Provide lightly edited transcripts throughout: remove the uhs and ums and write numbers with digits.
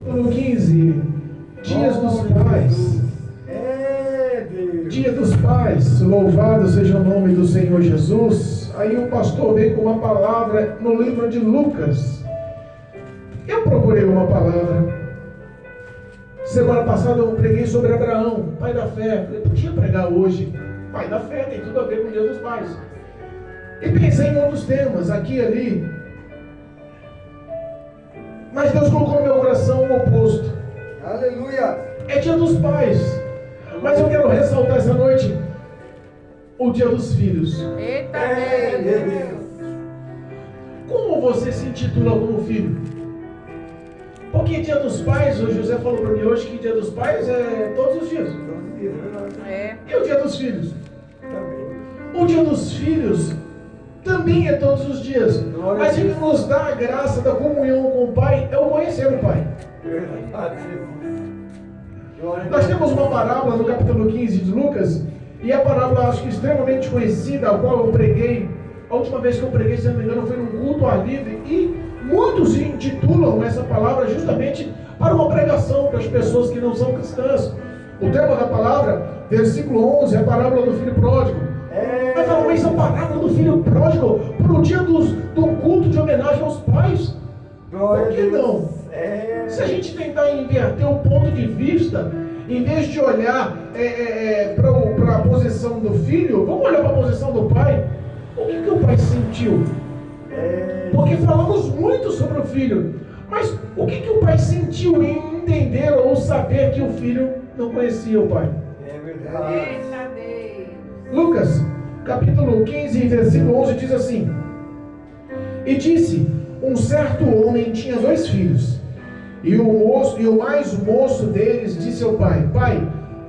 Capítulo 15, Dias dos Pais. Dia dos Pais, louvado seja o nome do Senhor Jesus. Aí o pastor veio com uma palavra no livro de Lucas. Eu procurei uma palavra. Semana passada eu preguei sobre Abraão, pai da fé. Eu podia pregar hoje, pai da fé, tem tudo a ver com o Dia dos Pais. E pensei em outros temas, aqui e ali. Mas Deus colocou no meu coração o oposto. Aleluia! É Dia dos Pais. Mas eu quero ressaltar essa noite o Dia dos Filhos. Eita Deus! Como você se intitula como filho? Porque Dia dos Pais, o José falou para mim hoje que Dia dos Pais é todos os dias. E o Dia dos Filhos? O Dia dos Filhos também é todos os dias. Mas ele nos dá a graça da comunhão com o Pai, é o conhecer o Pai. Nós temos uma parábola no capítulo 15 de Lucas, e a parábola acho que extremamente conhecida, a qual eu preguei, a última vez que eu preguei, se não me engano, foi num culto ao ar livre, e muitos intitulam essa palavra justamente para uma pregação para as pessoas que não são cristãs. O tema da palavra, versículo 11, é a parábola do filho pródigo. Mas fala, mas a parábola do filho pródigo para o dia do culto de homenagem aos pais? Por que não? Se a gente tentar inverter o ponto de vista, em vez de olhar para a posição do filho, vamos olhar para a posição do pai. O que o pai sentiu? Porque falamos muito sobre o filho, mas o que o pai sentiu em entender ou saber que o filho não conhecia o pai? É verdade. Lucas, capítulo 15, versículo 11 diz assim: E disse, um certo homem tinha 2 filhos, e o mais moço deles disse ao pai: Pai,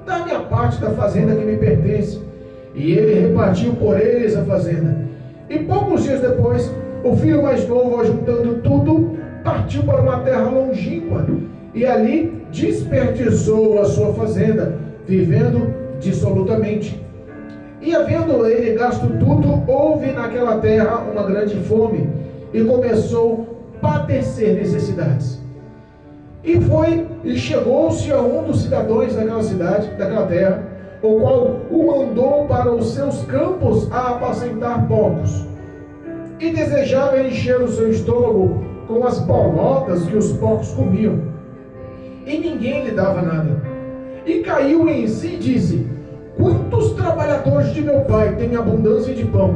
dá-me a parte da fazenda que me pertence. E ele repartiu por eles a fazenda. E poucos dias depois, o filho mais novo, ajuntando tudo, partiu para uma terra longínqua, e ali desperdiçou a sua fazenda, vivendo dissolutamente. E havendo ele gasto tudo, houve naquela terra uma grande fome, e começou a padecer necessidades. E chegou-se a um dos cidadãos daquela cidade, daquela terra, o qual o mandou para os seus campos a apacentar porcos. E desejava encher o seu estômago com as bolotas que os porcos comiam. E ninguém lhe dava nada. E caiu em si e disse: Quantos trabalhadores de meu pai têm abundância de pão,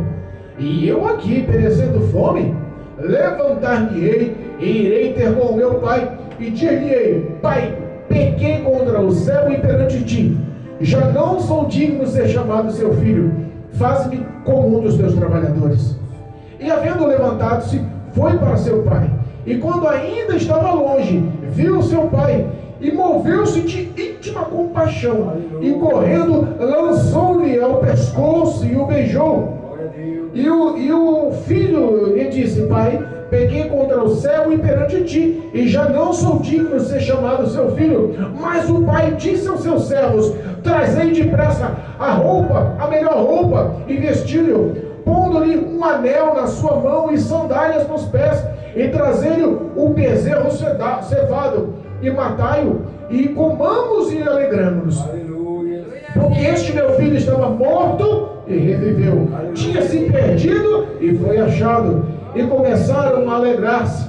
e eu aqui perecendo fome? Levantar-me-ei e irei ter com o meu pai, e dir-lhe-ei: Pai, pequei contra o céu e perante ti, já não sou digno de ser chamado seu filho, faz-me como um dos teus trabalhadores. E havendo levantado-se, foi para seu pai, e quando ainda estava longe, viu seu pai, e moveu-se de íntima compaixão, e correndo, lançou-lhe ao pescoço e o beijou. E o filho lhe disse: Pai, pequei contra o céu e perante ti, e já não sou digno de ser chamado seu filho. Mas o pai disse aos seus servos: Trazei depressa a melhor roupa, e vestiu-lhe, pondo-lhe um anel na sua mão e sandálias nos pés, e trazei-lhe o bezerro cevado, e matai-o, e comamos e alegramos-nos. Porque este meu filho estava morto e reviveu, tinha se perdido e foi achado. E começaram a alegrar-se.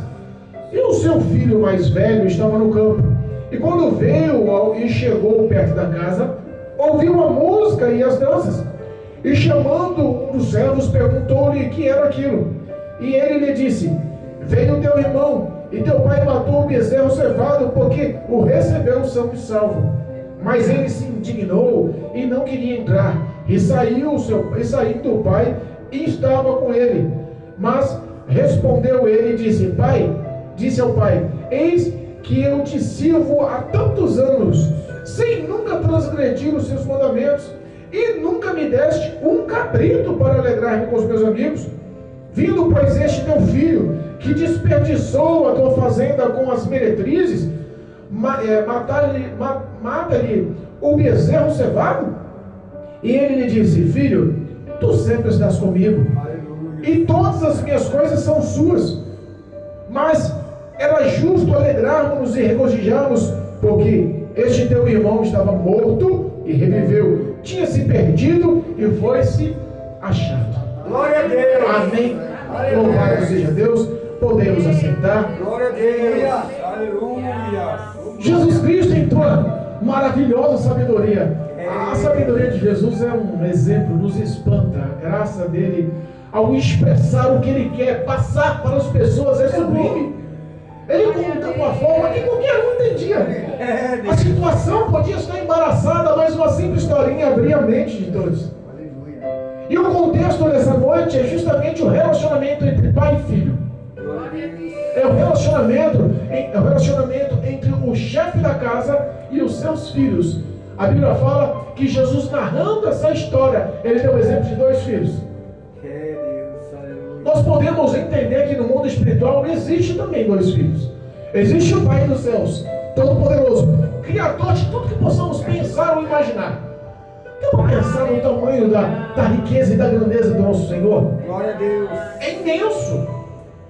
E o seu filho mais velho estava no campo. E quando veio e chegou perto da casa, ouviu a música e as danças. E chamando um dos servos, perguntou-lhe que era aquilo. E ele lhe disse: Veio teu irmão, e teu pai matou o bezerro cevado, porque o recebeu são e salvo. Mas ele se indignou e não queria entrar. E saiu o pai e estava com ele. Mas respondeu ele e disse ao pai: Eis que eu te sirvo há tantos anos, sem nunca transgredir os seus mandamentos, e nunca me deste um cabrito para alegrar-me com os meus amigos. Vindo, pois, este teu filho, que desperdiçou a tua fazenda com as meretrizes, mata-lhe o bezerro cevado? E ele lhe disse: Filho, tu sempre estás comigo, e todas as minhas coisas são suas. Mas era justo alegrarmos-nos e regozijarmos, porque este teu irmão estava morto e reviveu, tinha se perdido e foi-se achado. Glória a Deus. Amém. Aleluia. Louvado seja Deus. Podemos assentar. Glória a Deus. Aleluia. Jesus Cristo em tua maravilhosa sabedoria. A sabedoria de Jesus é um exemplo, nos espanta. A graça dele ao expressar o que ele quer passar para as pessoas é sublime. Ele conta de uma forma que qualquer um entendia. A situação podia estar embaraçada, mas uma simples historinha abria a mente de todos. E o contexto dessa noite é justamente o relacionamento entre pai e filho. É o relacionamento entre o chefe da casa e os seus filhos. A Bíblia fala que Jesus, narrando essa história, ele deu o exemplo de 2 filhos. Nós podemos entender que no mundo espiritual existe também 2 filhos. Existe o Pai dos céus, Todo-Poderoso, Criador de tudo que possamos pensar ou imaginar. Dá para pensar no tamanho da riqueza e da grandeza do nosso Senhor? Glória a Deus. É imenso,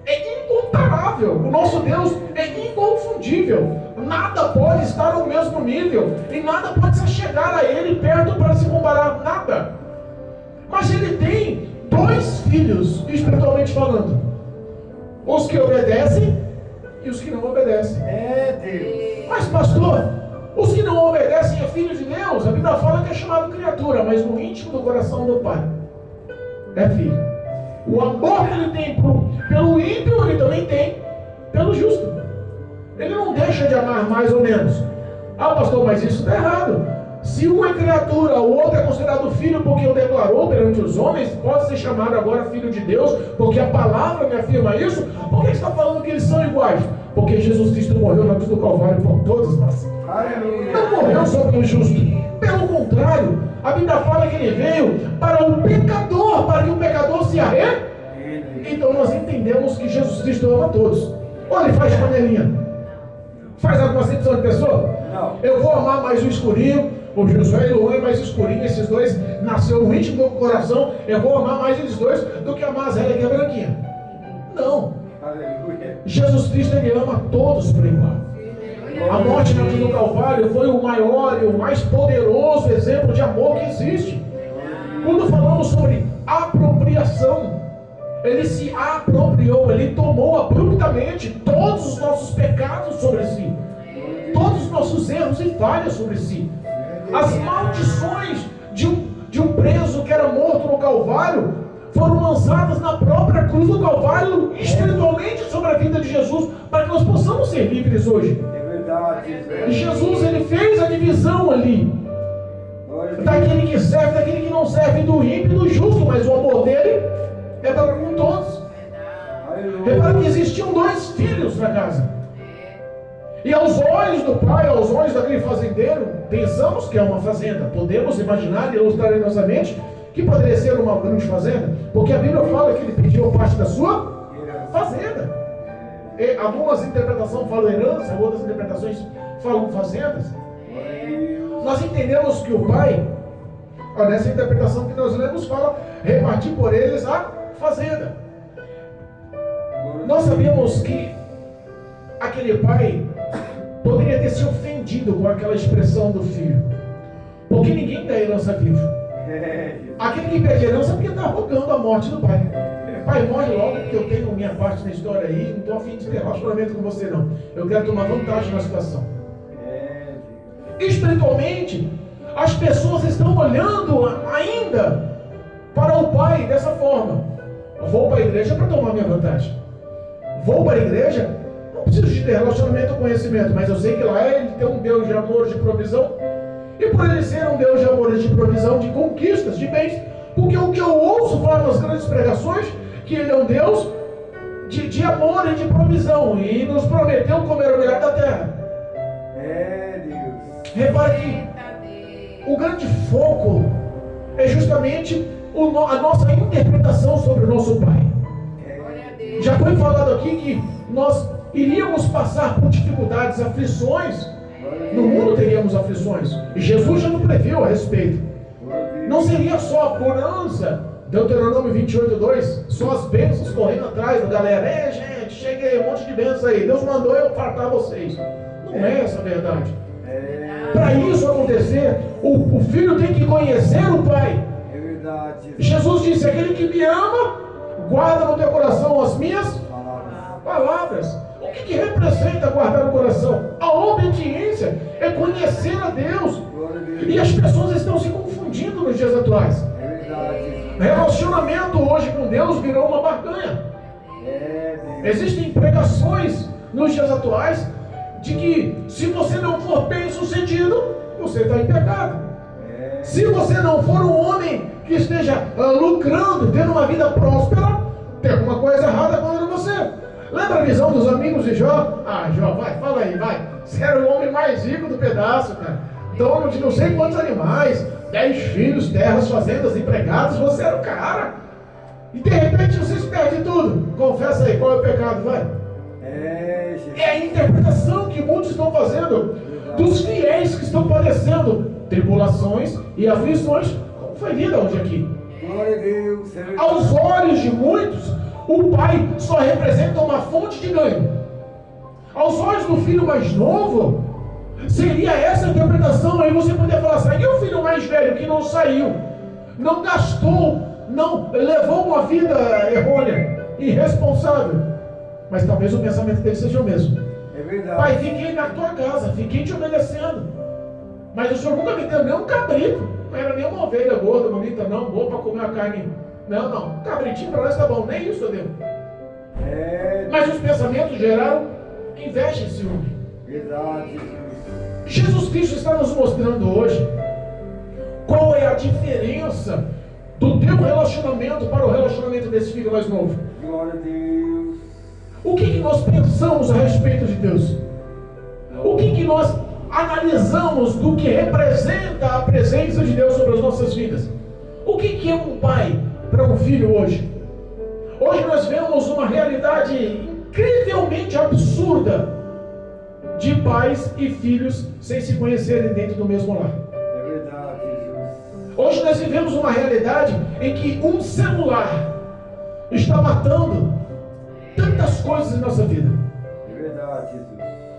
é incomparável. O nosso Deus é inconfundível. Nada pode estar no mesmo nível e nada pode se chegar a Ele perto para se comparar, nada. Mas Ele tem 2 filhos, espiritualmente falando: os que obedecem e os que não obedecem. É Deus. Mas pastor, os que não obedecem é filho de Deus. A Bíblia fala que é chamado criatura, mas no íntimo do coração do Pai é filho. O amor que ele tem pelo ímpio, ele também tem pelo justo. Ele não deixa de amar mais ou menos. Ah, pastor, mas isso está errado. Se um é criatura, o outro é considerado filho porque o declarou perante os homens, pode ser chamado agora filho de Deus, porque a palavra me afirma isso. Por que está falando que eles são iguais? Porque Jesus Cristo morreu na cruz do Calvário por todos nós. Aleluia. Não morreu só pelo justo. Pelo contrário, a Bíblia fala que ele veio para o pecador, para que o pecador se arrependa. Então nós entendemos que Jesus Cristo ama todos. Olha, ele faz panelinha. Faz alguma acepção de pessoa? Não. Eu vou amar mais o escurinho, o Josué e o Luan é mais escurinho, esses 2 nasceu no íntimo do coração. Eu vou amar mais eles 2 do que amar a Zélia que é branquinha. Não. Aleluia. Jesus Cristo, ele ama todos por igual. A morte na cruz do Calvário foi o maior e o mais poderoso exemplo de amor que existe. Quando falamos sobre apropriação, ele se apropriou, ele tomou abruptamente todos os nossos pecados sobre si, todos os nossos erros e falhas sobre si. As maldições de um preso que era morto no Calvário foram lançadas na própria cruz do Calvário, espiritualmente sobre a vida de Jesus, para que nós possamos ser livres hoje. É verdade. E Jesus, ele fez a divisão ali, daquele que serve, daquele que não serve, do ímpio e do justo, mas o amor dele é para com todos. Repara que existiam 2 filhos na casa. E aos olhos do pai, aos olhos daquele fazendeiro, pensamos que é uma fazenda. Podemos imaginar e ilustrar em nossa mente que poderia ser uma grande fazenda, porque a Bíblia fala que ele pediu parte da sua fazenda. E algumas interpretações falam herança, outras interpretações falam fazendas. Nós entendemos que o pai, nessa interpretação que nós lemos, fala repartir por eles a fazenda. Nós sabemos que aquele pai poderia ter se ofendido com aquela expressão do filho, porque ninguém dá herança vivo. Aquele que pede herança é porque está rogando a morte do pai. Pai, morre logo porque eu tenho minha parte na história aí, não estou a fim de ter relacionamento com você não. Eu quero tomar vantagem na situação. Espiritualmente, as pessoas estão olhando ainda para o pai dessa forma. Eu vou para a igreja para tomar minha vantagem. Vou para a igreja, não preciso de ter relacionamento ou conhecimento, mas eu sei que lá ele tem um Deus de amor, de provisão. E por ele ser um Deus de amor e de provisão, de conquistas, de bens, porque o que eu ouço falar nas grandes pregações, que ele é um Deus de amor e de provisão, e nos prometeu comer o melhor da terra. Deus. Repare que o grande foco é justamente a nossa interpretação sobre o nosso Pai. Já foi falado aqui que nós iríamos passar por dificuldades, aflições. No mundo teríamos aflições. E Jesus já nos previu a respeito. Não seria só a bonança, Deuteronômio 28:2, só as bênçãos correndo atrás da galera. Gente, cheguei, um monte de bênçãos aí. Deus mandou eu fartar vocês. Não é essa a verdade. Para isso acontecer, o filho tem que conhecer o pai. É verdade. Jesus disse: aquele que me ama, guarda no teu coração as minhas palavras. O que representa guardar o coração? A obediência é conhecer a Deus. E as pessoas estão se confundindo nos dias atuais. É verdade. Relacionamento hoje com Deus virou uma barganha. Existem pregações nos dias atuais de que se você não for bem sucedido, você está em pecado. Se você não for um homem que esteja lucrando, tendo uma vida próspera, tem alguma coisa errada contra você. Lembra a visão dos amigos de Jó? Ah, Jó, vai, fala aí, vai. Você era o homem mais rico do pedaço, cara. Dono de não sei quantos animais, 10 filhos, terras, fazendas, empregados. Você era o cara. E de repente você se perde tudo. Confessa aí, qual é o pecado, vai. É a interpretação que muitos estão fazendo dos fiéis que estão padecendo tribulações e aflições, como foi lida hoje aqui. Glória a Deus. Aos olhos de muitos, o pai só representa uma fonte de ganho. Aos olhos do filho mais novo, seria essa a interpretação. Aí você poderia falar assim: e o filho mais velho que não saiu, não gastou, não levou uma vida errônea, irresponsável? Mas talvez o pensamento dele seja o mesmo. É verdade. Pai, fiquei na tua casa, fiquei te obedecendo, mas o senhor nunca me deu nem um cabrito. Não era nem uma ovelha gorda, bonita, não, boa para comer a carne. Não, cabritinho para nós tá bom, nem isso eu deu. Mas os pensamentos geraram inveja e ciúme. Verdade. Jesus Cristo está nos mostrando hoje qual é a diferença do teu relacionamento para o relacionamento desse filho mais novo. Glória a Deus. O que nós pensamos a respeito de Deus? O que nós analisamos do que representa a presença de Deus sobre as nossas vidas? O que é um pai para um filho hoje? Hoje nós vemos uma realidade incrivelmente absurda de pais e filhos sem se conhecerem dentro do mesmo lar. É verdade, Jesus. Hoje nós vivemos uma realidade em que um celular está matando tantas coisas em nossa vida. É verdade, Jesus.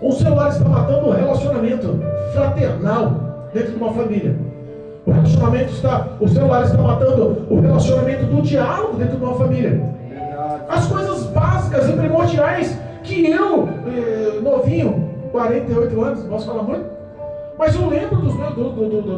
Um celular está matando o relacionamento fraternal dentro de uma família. O celular está matando o relacionamento do diálogo dentro de uma família. Verdade. As coisas básicas e primordiais que eu, novinho, 48 anos, não posso falar muito, mas eu lembro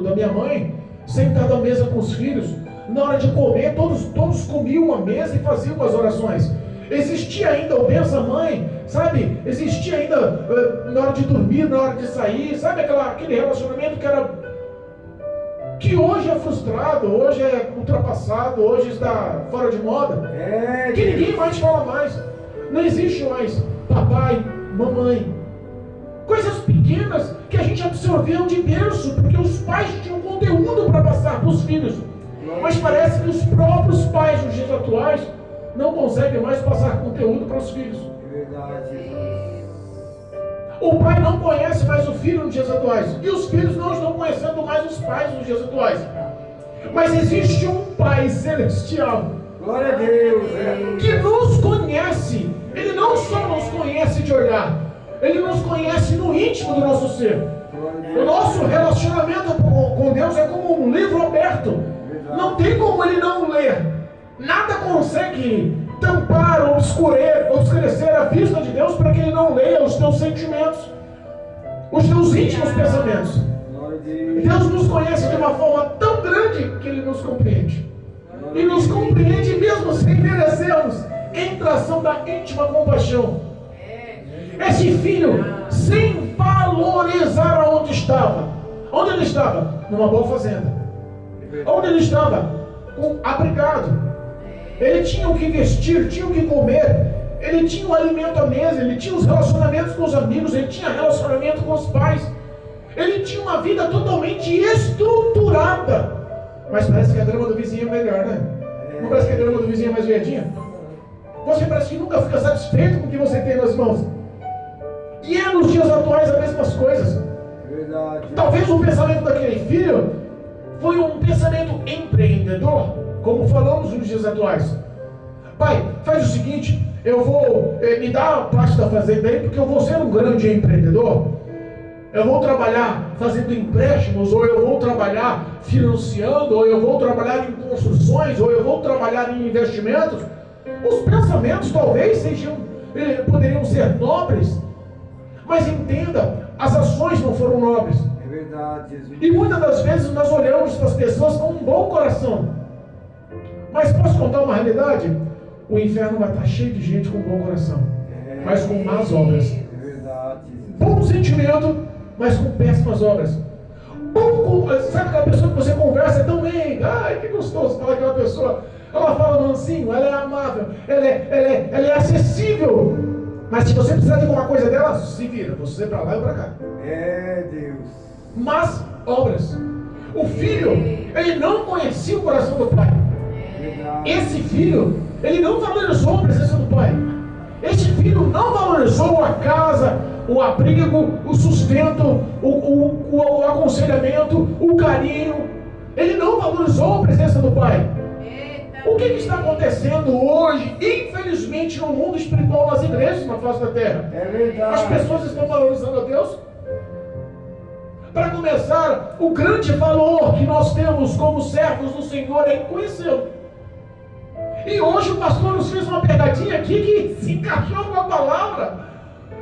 da minha mãe, sentado à mesa com os filhos, na hora de comer, todos comiam à mesa e faziam as orações. Existia ainda o bença-mãe, sabe? Existia ainda na hora de dormir, na hora de sair, sabe aquele relacionamento que hoje é frustrado, hoje é ultrapassado, hoje está fora de moda, que ninguém mais fala mais. Não existe mais papai, mamãe. Coisas pequenas que a gente absorveu de berço, porque os pais tinham conteúdo para passar para os filhos. Mas parece que os próprios pais nos dias atuais não conseguem mais passar conteúdo para os filhos. É verdade. O pai não conhece mais o filho nos dias atuais. E os filhos não estão conhecendo mais os pais nos dias atuais. Mas existe um Pai celestial. Glória a Deus. Que nos conhece. Ele não só nos conhece de olhar. Ele nos conhece no íntimo do nosso ser. O nosso relacionamento com Deus é como um livro aberto. Não tem como ele não ler. Nada consegue tampar ou obscurecer a vista de Deus para que ele não leia os teus sentimentos, os teus íntimos pensamentos. Deus nos conhece de uma forma tão grande que ele nos compreende. E nos compreende mesmo sem merecermos, em tração da íntima compaixão. Esse filho, sem valorizar aonde estava. Onde ele estava? Numa boa fazenda. Onde ele estava? Abrigado. Ele tinha o que vestir, tinha o que comer. Ele tinha o alimento à mesa. Ele tinha os relacionamentos com os amigos. Ele tinha relacionamento com os pais. Ele tinha uma vida totalmente estruturada. Mas parece que a grama do vizinho é melhor, né? Não parece que a grama do vizinho é mais verdinha? Você parece que nunca fica satisfeito com o que você tem nas mãos. E é nos dias atuais as mesmas coisas. Verdade. Talvez o pensamento daquele filho foi um pensamento empreendedor, como falamos nos dias atuais. Pai, faz o seguinte, eu vou me dar a parte da fazenda aí, porque eu vou ser um grande empreendedor. Eu vou trabalhar fazendo empréstimos, ou eu vou trabalhar financiando, ou eu vou trabalhar em construções, ou eu vou trabalhar em investimentos. Os pensamentos talvez poderiam ser nobres, mas entenda, as ações não foram nobres. É verdade, Jesus. E muitas das vezes nós olhamos para as pessoas com um bom coração. Mas posso contar uma realidade? O inferno vai estar cheio de gente com bom coração, mas com más obras. É verdade, Jesus. Bom sentimento, mas com péssimas obras. Sabe aquela pessoa que você conversa tão bem? Ai, que gostoso falar com aquela pessoa. Ela fala mansinho, ela é amável, ela é acessível. Mas se você precisar de alguma coisa dela, se vira, você para lá e para cá. É, Deus. Mas obras. O filho, ele não conhecia o coração do pai. Verdade. Esse filho, ele não valorizou a presença do pai. Esse filho não valorizou a casa, o abrigo, o sustento, o aconselhamento, o carinho. Ele não valorizou a presença do pai. O que está acontecendo hoje, infelizmente, no mundo espiritual, nas igrejas, na face da terra? É verdade. As pessoas estão valorizando a Deus. Para começar, o grande valor que nós temos como servos do Senhor é conhecê-lo. E hoje o pastor nos fez uma pegadinha aqui que se encaixou com a palavra.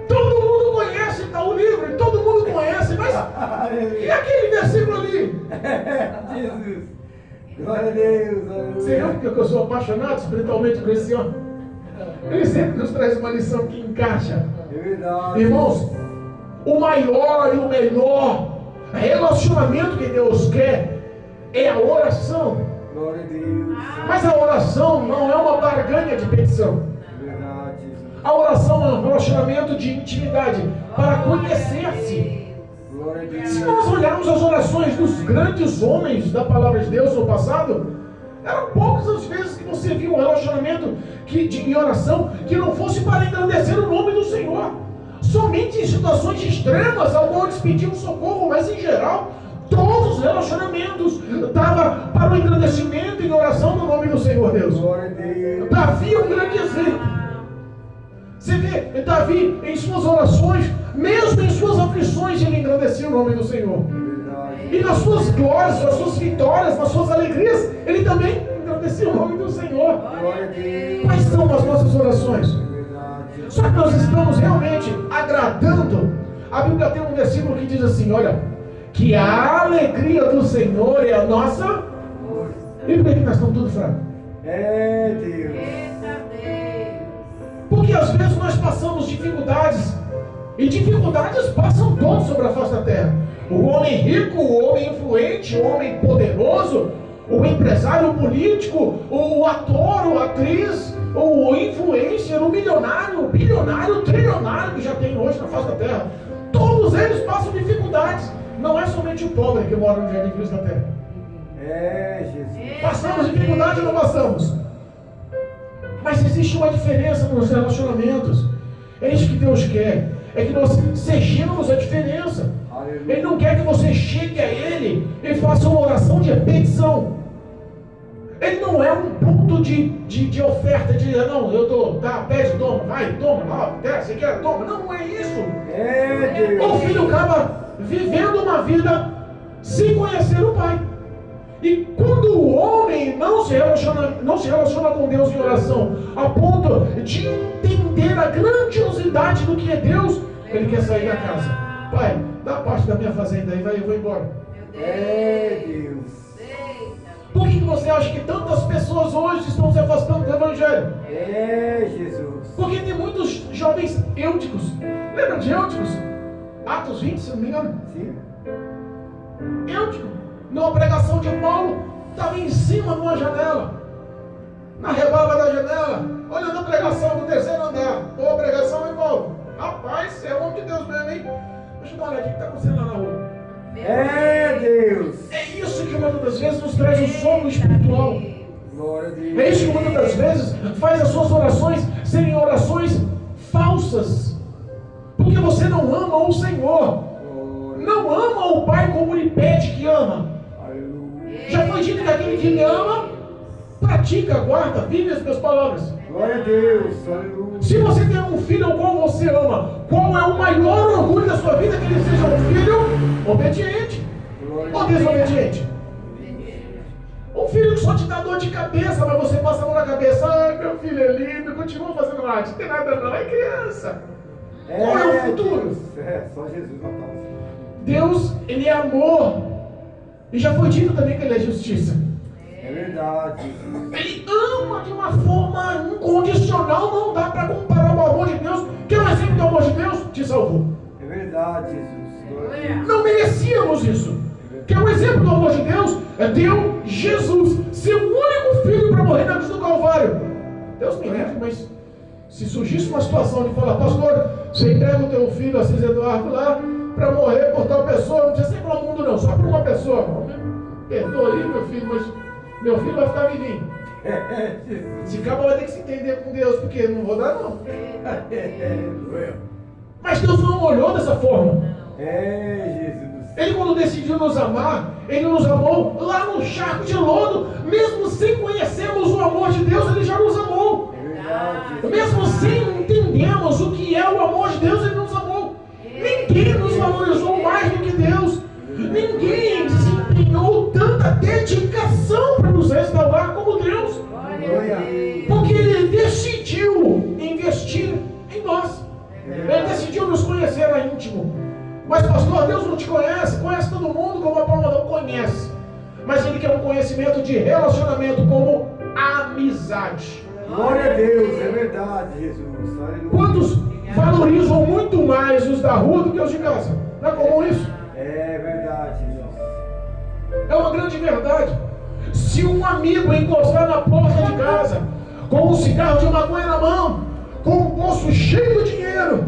Todo mundo conhece, está o livro, todo mundo conhece, mas e aquele versículo ali? Jesus. Glória a Deus. Aleluia. Você viu porque eu sou apaixonado espiritualmente por esse homem? Ele sempre nos traz uma lição que encaixa. É verdade. Irmãos, o maior e o melhor relacionamento que Deus quer é a oração. Glória a Deus. Mas a oração não é uma barganha de petição. É verdade, Jesus. A oração é um relacionamento de intimidade para conhecer-se. Glória a Deus. Se nós olharmos as orações dos grandes homens da palavra de Deus no passado, eram poucas as vezes que você viu um relacionamento de oração que não fosse para engrandecer o nome do Senhor. Somente em situações extremas, alguns pediam socorro, mas em geral, todos os relacionamentos estavam para o engrandecimento e oração do nome do Senhor Deus. Glória a Deus. Davi é um grande exemplo. Você vê, Davi, em suas orações, mesmo em suas aflições, ele engrandecia o nome do Senhor. Verdade. E nas suas glórias, nas suas vitórias, nas suas alegrias, ele também engrandecia o nome do Senhor. Glória a Deus. Quais são as nossas orações? Verdade. Só que nós estamos realmente agradando. A Bíblia tem um versículo que diz assim, olha, que a alegria do Senhor é a nossa. E por que nós estamos tudo fracos? É, Deus. Porque às vezes nós passamos dificuldades, e dificuldades passam todos sobre a face da terra. O homem rico, o homem influente, o homem poderoso, o empresário político, o ator, a atriz, o influencer, o milionário, o bilionário, o trilionário que já tem hoje na face da terra. Todos eles passam dificuldades. Não é somente o pobre que mora no jardim de Cristo da terra. É, Jesus. Passamos dificuldade ou não passamos? Mas existe uma diferença nos relacionamentos. É isso que Deus quer. É que nós sejamos a diferença. Aleluia. Ele não quer que você chegue a Ele e faça uma oração de petição. Ele não é um ponto de oferta, de não, eu dou, tá, pede, toma, vai, toma, lá, desce, quer, toma. Não é isso. É, Deus. O filho acaba vivendo uma vida sem conhecer o Pai. E quando o homem não se relaciona com Deus em oração, a ponto de entender a grandiosidade do que é Deus, ele quer sair da casa. Pai, dá parte da minha fazenda aí, vai, eu vou embora. É, Deus. Por que você acha que tantas pessoas hoje estão se afastando do Evangelho? É, Jesus. Porque tem muitos jovens eúticos. Lembra de eúticos? Atos 20, se não me engano. Sim. Eútico, numa pregação de Paulo, estava em cima de uma janela, na rebarba da janela, olhando a pregação do terceiro andar. Boa pregação, hein, Paulo? Rapaz, você é homem de Deus mesmo, hein? Deixa eu dar uma olhadinha o que está acontecendo lá na rua. É, Deus. É isso que muitas das vezes nos traz o sono espiritual. Glória a Deus. É isso que muitas das vezes faz as suas orações serem orações falsas. Porque você não ama o Senhor. Glória. Não ama o Pai como Ele pede que ama. Aleluia. Já foi dito que aquele que me ama, pratica, guarda, vive as minhas palavras. Glória a Deus. Aleluia. Se você tem um filho ao qual você ama, qual é o maior orgulho da sua vida? Que ele seja um filho obediente ou desobediente? Um filho que só te dá dor de cabeça, mas você passa a mão na cabeça. Ai, meu filho é lindo, continua fazendo arte. Não tem nada não, é criança. Qual é o futuro? Deus. Só Jesus não tá. Deus, ele é amor. E já foi dito também que ele é justiça. É verdade. Ele ama de uma forma incondicional. Não dá para comparar o amor de Deus. Que é um exemplo do amor de Deus, te salvou. É verdade, Jesus. Glória a Deus. Não merecíamos isso. Que é um exemplo do amor de Deus, deu Jesus, seu único filho, para morrer na cruz do Calvário. Deus me livre, mas se surgisse uma situação de falar, pastor, você entrega o teu filho, Assis Eduardo, lá, para morrer por tal pessoa, não precisa ser para o mundo não, só por uma pessoa. Perdoa aí, meu filho, mas meu filho vai ficar vivinho. Esse cabo vai ter que se entender com Deus, porque não vou dar não. Mas Deus não olhou dessa forma. Jesus. Ele, quando decidiu nos amar, ele nos amou lá no charco de lodo. Mesmo sem conhecermos o amor de Deus, ele já nos amou. Mesmo sem entendermos o que é o amor de Deus, ele nos amou. Ninguém nos valorizou mais do que Deus. Ninguém desempenhou tanta dedicação para nos restaurar como Deus. Porque ele decidiu investir em nós. Ele decidiu nos conhecer a íntimo. Mas pastor, Deus não te conhece, conhece todo mundo como a palma da mão, conhece. Mas ele quer um conhecimento de relacionamento como amizade. Glória a Deus, é verdade, Jesus. Aleluia. Quantos valorizam muito mais os da rua do que os de casa? Não é comum isso? É verdade, Jesus. É uma grande verdade. Se um amigo encostar na porta de casa com um cigarro de maconha na mão, com um bolso cheio de dinheiro,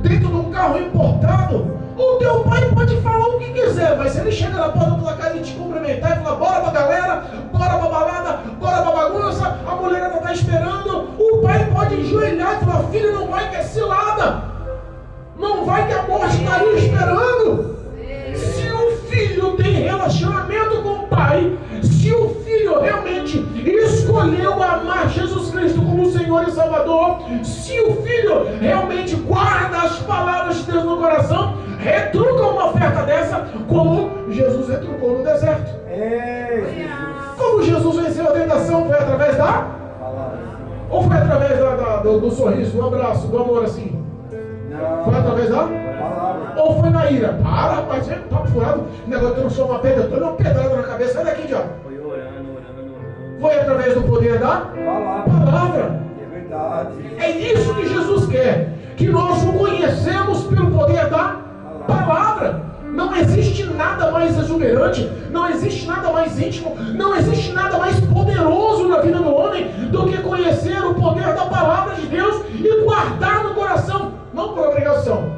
dentro de um carro importado, o teu pai pode falar o que quiser, mas se ele chega na porta da tua casa e te cumprimentar e falar, bora pra galera, bora pra balada, bora pra bagunça, a mulherada tá esperando, o pai pode enjoelhar e falar, filho, não vai que é cilada, não vai que a morte está ali esperando. Se o filho tem relacionamento com o pai, se o filho realmente escolheu amar Jesus Cristo como Senhor e Salvador, se o filho realmente guarda as palavras de Deus no coração, retruca uma oferta dessa, como Jesus retrucou no deserto. Jesus. Como Jesus venceu a tentação, foi através da? Ou foi através do sorriso, do abraço, do amor assim? Não. Foi através da? Palavra. Ou foi na ira? Para, rapaz, vem um papo furado, o negócio transforma uma pedra, eu tô uma pedrada na cabeça, sai daqui, diabo. Foi orando. Foi através do poder da palavra. É verdade. É isso que Jesus quer, que nós o conhecemos pelo poder da palavra. Não existe nada mais exuberante, não existe nada mais íntimo, não existe nada mais poderoso na vida do homem do que conhecer o poder da palavra de Deus e guardar no coração, não por obrigação,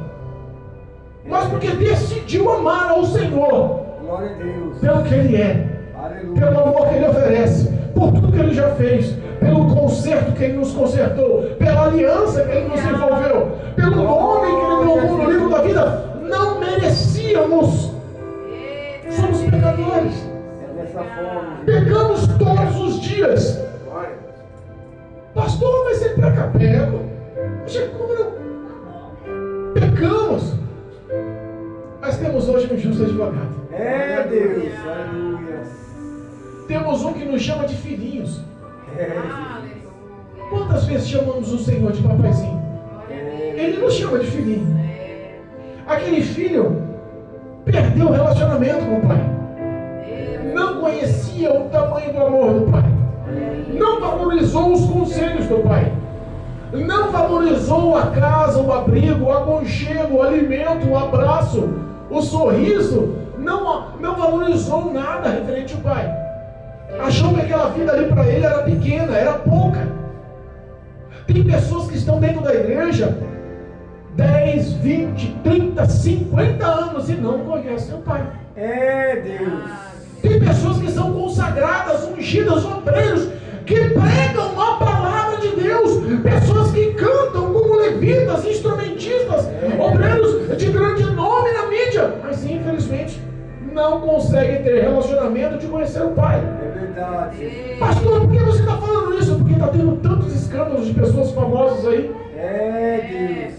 mas porque decidiu amar ao Senhor. Glória a Deus. Pelo que Ele é, Aleluia. pelo amor que Ele oferece, por tudo que Ele já fez, pelo conserto que Ele nos consertou, pela aliança que Ele nos envolveu, pelo nome que Ele colocou no livro da vida. Não merecíamos. Somos pecadores. É dessa forma. Pecamos todos os dias. Pastor, mas você peca, pego. Poxa, como não? Pecamos. Mas temos hoje um justo advogado. É Deus. Aleluia. Temos um que nos chama de filhinhos. Jesus. Quantas vezes chamamos o Senhor de papaizinho? Ele nos chama de filhinho. Aquele filho perdeu o relacionamento com o pai. Não conhecia o tamanho do amor do pai. Não valorizou os conselhos do pai. Não valorizou a casa, o abrigo, o aconchego, o alimento, o abraço, o sorriso. Não valorizou nada referente ao pai. Achou que aquela vida ali para ele era pequena, era pouca. Tem pessoas que estão dentro da igreja 10, 20, 30, 50 anos e não conhecem o pai. É Deus. Tem pessoas que são consagradas, ungidas, obreiros, que pregam a palavra de Deus. Pessoas que cantam como levitas, instrumentistas, obreiros de grande nome na mídia, mas infelizmente não conseguem ter relacionamento de conhecer o pai. É verdade. Pastor, por que você está falando isso? porque está tendo tantos escândalos de pessoas famosas aí. É, Deus.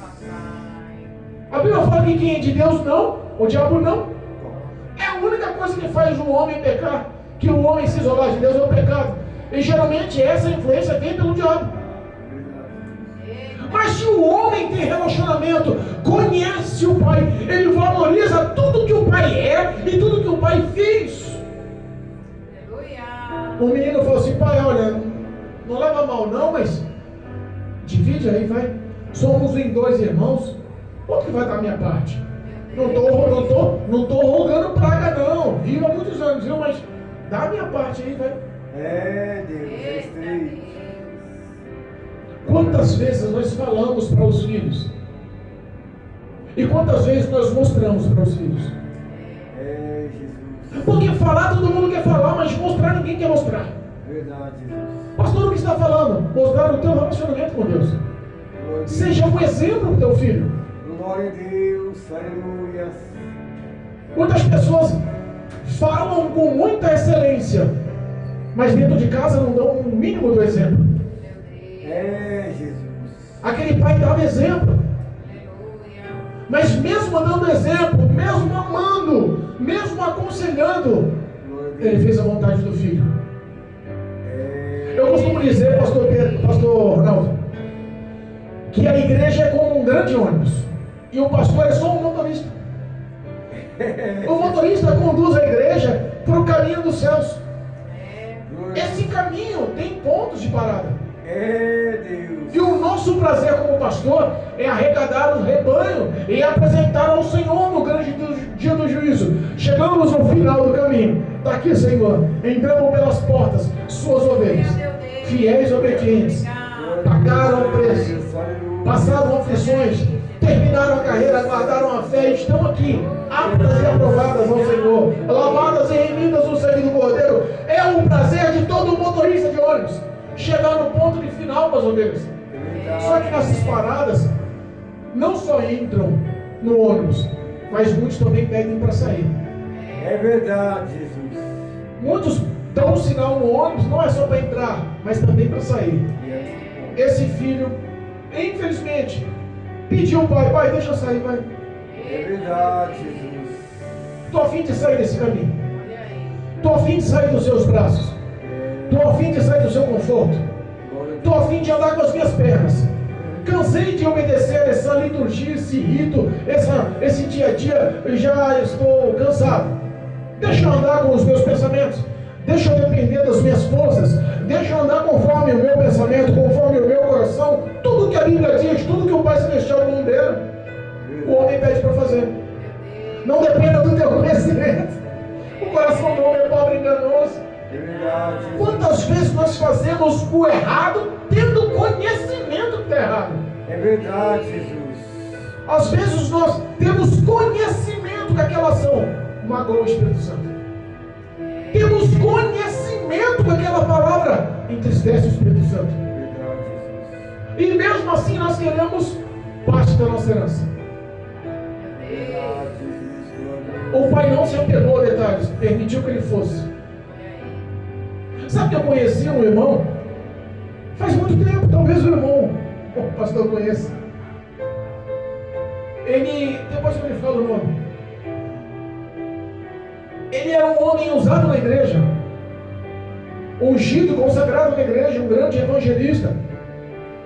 A Bíblia fala que quem é de Deus não, o diabo não. É a única coisa que faz o homem pecar, que o homem se isolar de Deus é o pecado. E geralmente essa influência vem pelo diabo. Mas se o homem tem relacionamento, conhece o Pai, ele valoriza tudo que o Pai é e tudo que o Pai fez. O menino falou assim: pai, olha, não leva mal não, mas divide aí, vai. Somos em 2 irmãos, quanto que vai dar a minha parte? Não tô rogando praga não, vivo há muitos anos, viu? Mas dá a minha parte aí, vai. É, Deus. Respeito. Quantas vezes nós falamos para os filhos? E quantas vezes nós mostramos para os filhos? É, Jesus. Porque falar todo mundo quer falar, mas mostrar ninguém quer mostrar. Verdade, Jesus. Pastor, o que está falando? Mostrar o teu relacionamento com Deus. Glória a Deus. Seja um exemplo para o teu filho. Glória a Deus. Aleluia. Muitas pessoas falam com muita excelência, mas dentro de casa não dão um mínimo do exemplo. É, Jesus. Aquele pai dava exemplo, mas mesmo dando exemplo, mesmo amando, mesmo aconselhando, Glória a ele Deus. fez a vontade do filho. É, Eu costumo dizer, pastor Ronaldo, que a igreja é como um grande ônibus e o pastor é só um motorista. O motorista conduz a igreja para o caminho dos céus. glória a Esse caminho tem pontos de parada. É, Deus. E o nosso prazer como pastor é arrecadar o rebanho e apresentar ao Senhor no grande dia do juízo. Chegamos no final do caminho. Está aqui, Senhor. Entramos pelas portas, suas ovelhas, fiéis e obedientes, pagaram o preço, passaram aflições, terminaram a carreira, guardaram a fé e estão aqui, aptas e aprovadas ao Senhor, lavadas e remidas no sangue do Cordeiro. É o prazer de todo motorista de ônibus chegar no ponto de final com as ovelhas. Só que nessas paradas não só entram no ônibus, mas muitos também pedem para sair. É verdade, Jesus. Muitos dão um sinal no ônibus, não é só para entrar, mas também para sair. Esse filho, infelizmente, pediu ao pai, deixa eu sair, pai. É verdade, Jesus. Estou a fim de sair desse caminho. Estou a fim de sair dos seus braços. Estou a fim de sair do seu conforto. Estou a fim de andar com as minhas pernas. Cansei de obedecer essa liturgia, esse rito, esse dia a dia. Eu já estou cansado. Deixa eu andar com os meus pensamentos. Deixa eu depender das minhas forças. Deixa eu andar conforme o meu pensamento, conforme o meu coração. Tudo que a Bíblia diz, tudo que o Pai Celestial condena, o homem pede para fazer. Não dependa do teu conhecimento. O coração do homem é pobre e enganoso. É verdade. Quantas vezes nós fazemos o errado tendo conhecimento que está errado? É verdade, Jesus. Às vezes nós temos conhecimento que aquela ação magoa o Espírito Santo. Temos conhecimento que aquela palavra entristece o Espírito Santo. É verdade, Jesus. E mesmo assim nós queremos parte da nossa herança. É verdade, Jesus. Glória a Deus. O pai não se apegou a detalhes, permitiu que ele fosse. Sabe que eu conheci um irmão? Faz muito tempo, talvez o irmão, o pastor conheça. Ele, depois eu lhe falo o nome. Ele era um homem usado na igreja, ungido, consagrado na igreja, um grande evangelista.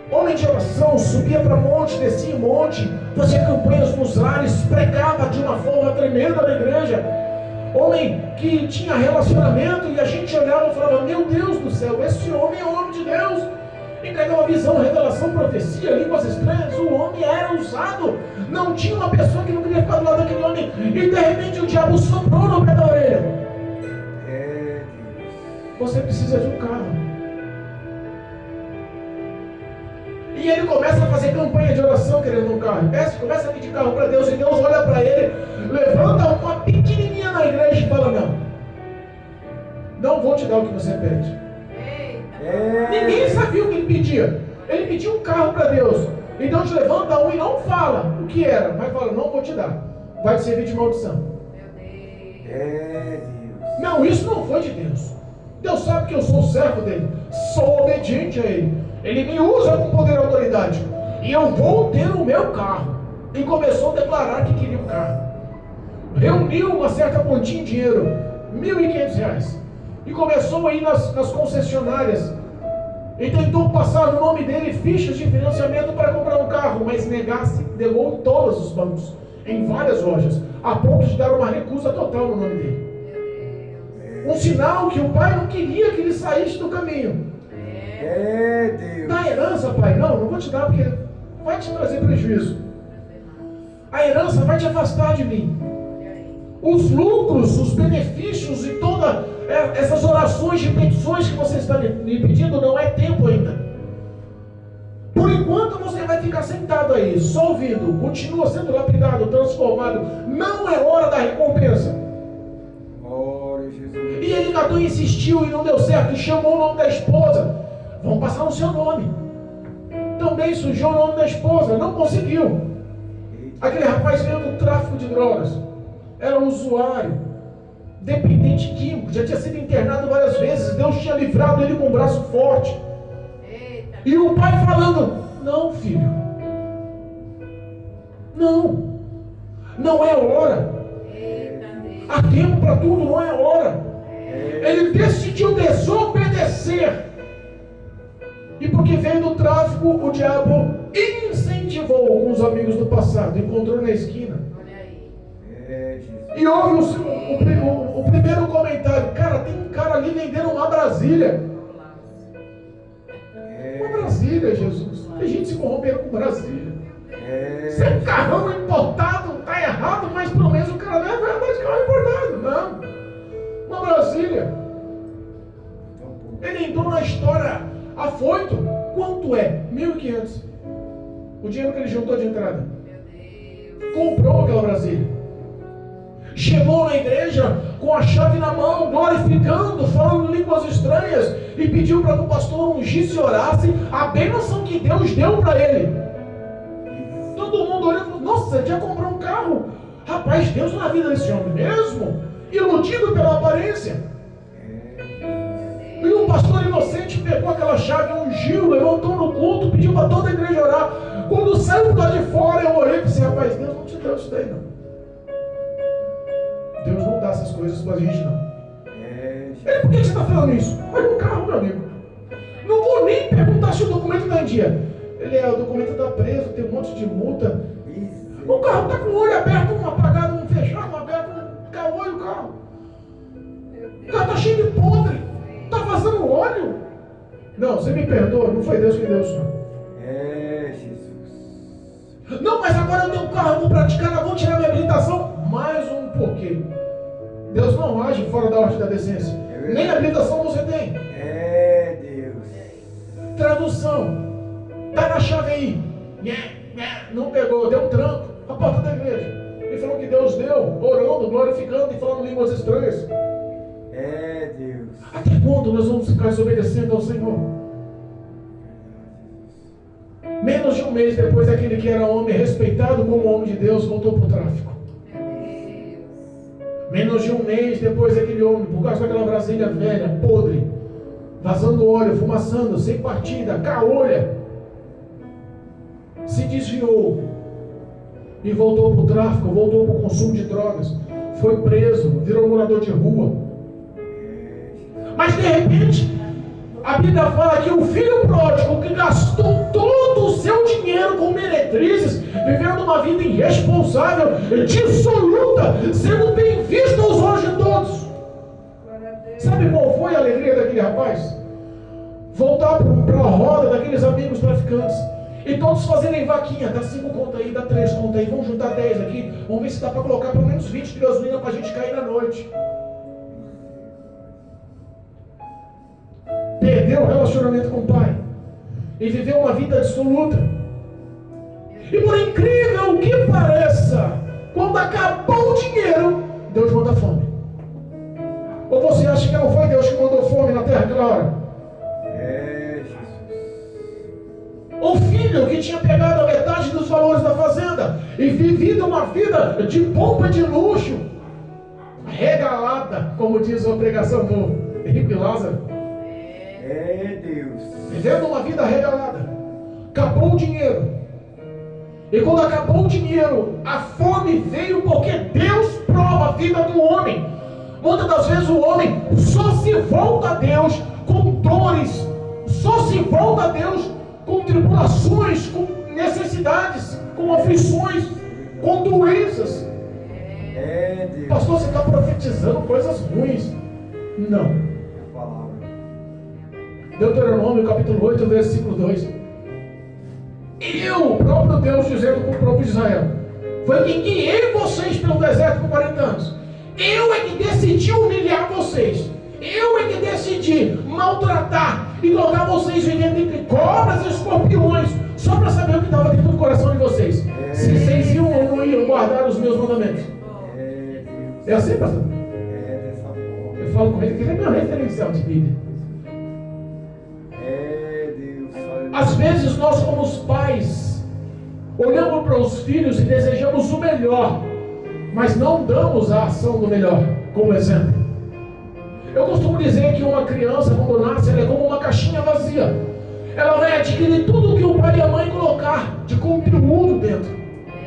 Homem de oração, subia para monte, descia em monte, fazia campanhas nos lares, pregava de uma forma tremenda na igreja. Homem que tinha relacionamento e a gente olhava e falava: meu Deus do céu, esse homem é o homem de Deus. Entregava visão, revelação, profecia, línguas estranhas. O homem era usado. Não tinha uma pessoa que não queria ficar do lado daquele homem. E de repente o diabo soprou no pé da orelha: É, você precisa de um carro. E ele começa a fazer campanha de oração querendo um carro. Começa a pedir carro para Deus. E Deus olha para ele, levanta uma pequenininha na igreja e fala: não vou te dar o que você pede. Ninguém sabia o que ele pedia. Ele pediu um carro para Deus. E Deus levanta um e não fala o que era, mas fala: não vou te dar, vai te servir de maldição. É, Deus. Não, isso não foi de Deus. Deus sabe que eu sou servo dele, sou obediente a ele. Ele me usa com poder e autoridade. E eu vou ter o meu carro. E começou a declarar que queria um carro. Reuniu uma certa quantia em dinheiro, R$1.500. E começou a ir nas concessionárias. E tentou passar no nome dele fichas de financiamento para comprar um carro, mas negou em todos os bancos, em várias lojas, a ponto de dar uma recusa total no nome dele. Um sinal que o pai não queria que ele saísse do caminho. Deus. Da herança, pai, não vou te dar porque vai te trazer prejuízo. A herança vai te afastar de mim. Os lucros, os benefícios e todas essas orações de petições que você está me pedindo, não é tempo ainda. Por enquanto você vai ficar sentado aí, só ouvindo, continua sendo lapidado, transformado. Não é hora da recompensa. E ele catou e insistiu e não deu certo, e chamou o nome da esposa. Vamos passar no seu nome. Também sujou o nome da esposa, não conseguiu. Aquele rapaz veio do tráfico de drogas, era um usuário, dependente químico, já tinha sido internado várias vezes. Deus tinha livrado ele com um braço forte. E o pai falando: não, filho, não é hora. Há tempo para tudo, não é hora. Ele decidiu desobedecer. E porque veio do tráfico, o diabo incentivou com os amigos do passado. Encontrou na esquina. E houve o primeiro comentário: cara, tem um cara ali vendendo uma Brasília. Uma Brasília, Jesus. Tem gente se corrompendo com Brasília. Se é um carrão importado, tá errado, mas pelo menos o cara não é verdade, carro importado. Não. Uma Brasília. Ele entrou na história afoito. Quanto é? 1.500. O dinheiro que ele juntou de entrada. Comprou aquela Brasília. Chegou na igreja com a chave na mão, glorificando, falando línguas estranhas, e pediu para que o pastor ungisse e orasse a bênção que Deus deu para ele. Todo mundo olhou e falou: nossa, ele já comprou um carro. Rapaz, Deus na vida desse homem mesmo, iludido pela aparência. E o pastor inocente pegou aquela chave, ungiu, levantou no culto, pediu para toda a igreja orar. Quando saiu lá de fora, eu olhei e disse: rapaz, Deus não te deu isso daí não. Deus não dá essas coisas pra gente não. Ele: por que você está falando isso? Olha o carro, meu amigo. Não vou nem perguntar se o documento está em dia. Ele: o documento está preso, tem um monte de multa. O carro está com o olho aberto, um apagado, um fechado, um aberto, um caô o carro. O carro está cheio de podre. Está vazando óleo. Não, você me perdoa, não foi Deus que deu isso. Jesus. Não, mas agora eu tenho um carro, eu vou praticar, eu vou tirar minha habilitação. Mais um porquê. Deus não age fora da ordem da decência. Nem habilitação você tem. Deus. Tradução. Tá na chave aí. Não pegou, deu um tranco. A porta da igreja. Ele falou que Deus deu, orando, glorificando e falando línguas estranhas. Deus. Até quando nós vamos ficar desobedecendo ao Senhor? Menos de um mês depois, aquele que era homem respeitado como homem de Deus voltou para o tráfico. Menos de um mês depois, aquele homem, por causa daquela Brasília velha, podre, vazando óleo, fumaçando, sem partida, caolha, se desviou e voltou para o tráfico, voltou para o consumo de drogas, foi preso, virou morador de rua. Mas de repente, a Bíblia fala que o filho pródigo, que gastou todo o seu dinheiro com meretrizes, vivendo uma vida irresponsável, dissoluta, sendo bem visto aos olhos de todos. Sabe qual foi a alegria daquele rapaz? Voltar para a roda daqueles amigos traficantes e todos fazerem vaquinha: dá 5 contas aí, dá 3 contas aí, vamos juntar 10 aqui, vamos ver se dá para colocar pelo menos 20 de gasolina para a gente cair na noite. Perdeu o relacionamento com o pai e viveu uma vida dissoluta. E por incrível que pareça, quando acabou o dinheiro, Deus manda fome. Ou você acha que não foi Deus que mandou fome na terra aquela hora? Jesus. O filho que tinha pegado a metade dos valores da fazenda e vivido uma vida de pompa e de luxo, regalada, como diz a pregação boa, rico e Lázaro. É Deus. Vivendo uma vida regalada. Acabou o dinheiro. E quando acabou o dinheiro, a fome veio porque Deus prova a vida do homem. Muitas das vezes o homem só se volta a Deus com dores, só se volta a Deus com tribulações, com necessidades, com aflições, com doenças. É Deus. Pastor, você está profetizando coisas ruins. Não. A palavra. Deuteronômio capítulo 8, versículo 2. Eu, o próprio Deus, dizendo para o povo de Israel: foi quem guiei vocês pelo deserto por 40 anos. Eu é que decidi humilhar vocês. Eu é que decidi maltratar e colocar vocês vivendo entre cobras e escorpiões, só para saber o que estava dentro do coração de vocês. Se vocês iam ou não iam guardar os meus mandamentos. É Deus. É assim, pastor? É dessa forma. Eu falo com ele que ele é meu referencial de Bíblia. É Deus. Às vezes nós, como os pais, olhamos para os filhos e desejamos o melhor, mas não damos a ação do melhor como exemplo. Eu costumo dizer que uma criança, quando nasce, ela é como uma caixinha vazia. Ela vai adquirir tudo o que o pai e a mãe colocar de conteúdo dentro.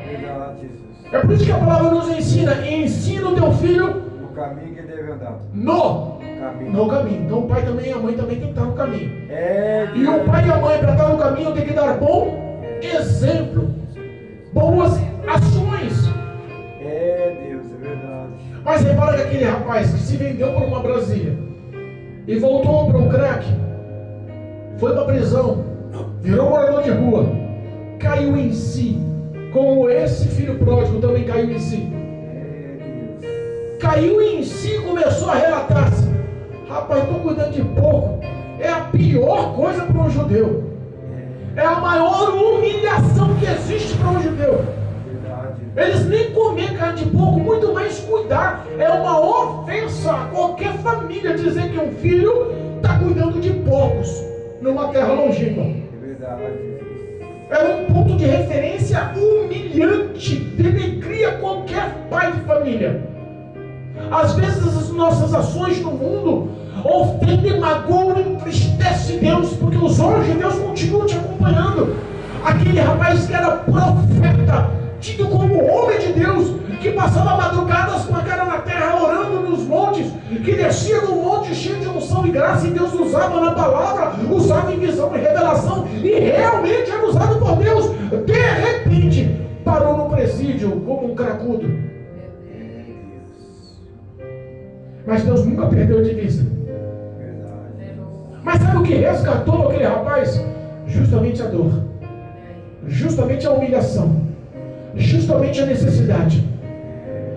Verdade, Jesus. É por isso que a palavra nos ensina: ensina o teu filho No caminho que deve andar. no Caminho. caminho. Então o pai também e a mãe também tem que estar no caminho. É E o pai e a mãe, para estar no caminho, tem que dar bom exemplo, boas ações. É Deus, é verdade. Mas repara que aquele rapaz que se vendeu por uma Brasília e voltou para o crack, foi para a prisão, virou morador de rua, caiu em si, como esse filho pródigo também caiu em si. É Deus. Caiu em si e começou a relatar-se: rapaz, estou cuidando de pouco. É a pior coisa para um judeu. É a maior humilhação que existe para um judeu. Verdade. Eles nem comer carne de porco, muito mais cuidar. É uma ofensa a qualquer família dizer que um filho está cuidando de porcos numa terra longínqua. É verdade, Jesus. É um ponto de referência humilhante, denegria qualquer pai de família. Às vezes as nossas ações no mundo ofendem, magoam, entristecem Deus, porque os olhos de Deus continuam te acompanhando. Aquele rapaz que era profeta, tido como homem de Deus, que passava madrugadas com a cara na terra, orando nos montes, que descia no monte cheio de unção e graça, e Deus usava na palavra, usava em visão e revelação, e realmente era usado por Deus. De repente, parou no presídio como um cracudo. Mas Deus nunca perdeu de vista. Verdade. Mas sabe o que resgatou aquele rapaz? Justamente a dor, justamente a humilhação, justamente a necessidade.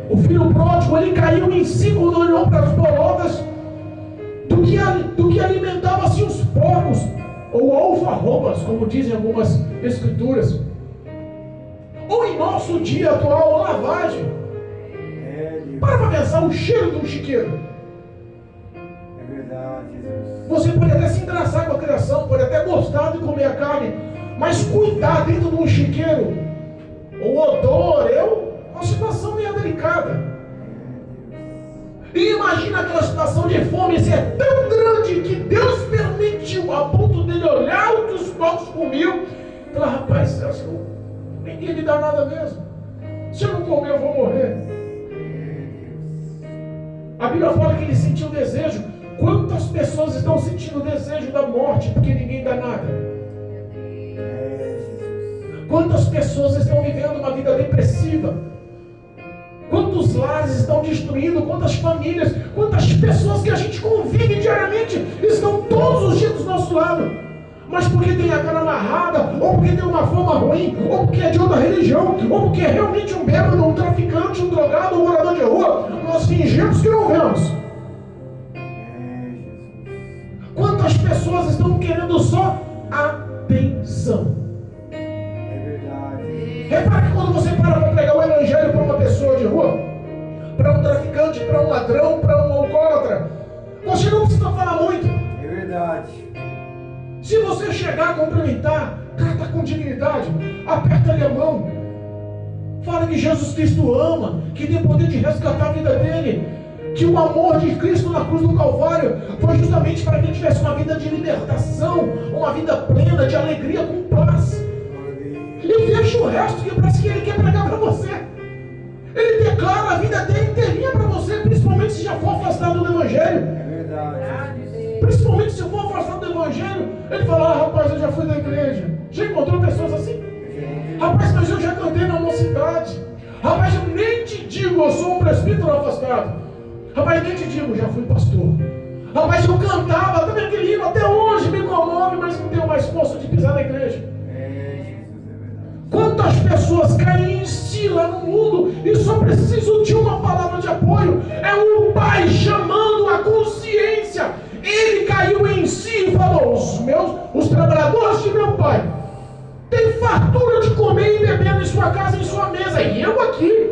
O filho pródigo, ele caiu em si quando olhou para as bolotas do que alimentava-se os porcos, ou alfarrobas, como dizem algumas escrituras, ou em nosso dia atual, lavagem. É Deus. Para pensar o cheiro de um chiqueiro. É verdade, Jesus. Você pode até se engraçar com a criação, pode até gostar de comer a carne, mas cuidar dentro de um chiqueiro, o odor, é uma situação meio delicada. E imagina aquela situação de fome ser tão grande que Deus permitiu, a ponto dele olhar o que os porcos comiam e falar: rapaz, ninguém me dá nada mesmo. Se eu não comer, eu vou morrer. A Bíblia fala que ele sentiu desejo. Quantas pessoas estão sentindo o desejo da morte porque ninguém dá nada? É Jesus. Quantas pessoas estão vivendo uma vida depressiva? Quantos lares estão destruindo? Quantas famílias? Quantas pessoas que a gente convive diariamente estão todos os dias do nosso lado? Mas porque tem a cara amarrada, ou porque tem uma fama ruim, ou porque é de outra religião, ou porque é realmente um bêbado, um traficante, um drogado, um morador de rua, nós fingimos que não vemos. É Jesus. Quantas pessoas estão querendo só atenção? É verdade. Repare que quando você para pregar o evangelho para uma pessoa de rua, para um traficante, para um ladrão, para um alcoólatra, você não precisa falar muito. É verdade. Se você chegar a cumprimentar, trata com dignidade, aperta-lhe a mão, fala que Jesus Cristo ama, que tem poder de resgatar a vida dele, que o amor de Cristo na cruz do Calvário foi justamente para que a gente tivesse uma vida de libertação, uma vida plena, de alegria, com paz. E deixa o resto, que parece que Ele quer pregar para você. Ele declara a vida dele inteirinha para você, principalmente se já for afastado do Evangelho. É verdade. Principalmente se for afastado do Evangelho. Ele fala: rapaz, eu já fui da igreja. Já encontrou pessoas assim? Rapaz, mas eu já cantei na mocidade. Rapaz, eu nem te digo, eu sou um presbítero afastado. Rapaz, nem te digo, já fui pastor. Rapaz, eu cantava, também aquele hino até hoje me comove, mas não tenho mais força de pisar na igreja. Quantas pessoas caem em si lá no mundo e só precisam de uma palavra de apoio? É o Pai chamando a consciência. Ele caiu em si e falou: os trabalhadores de meu Pai têm fartura de comer e beber em sua casa, em sua mesa, e eu aqui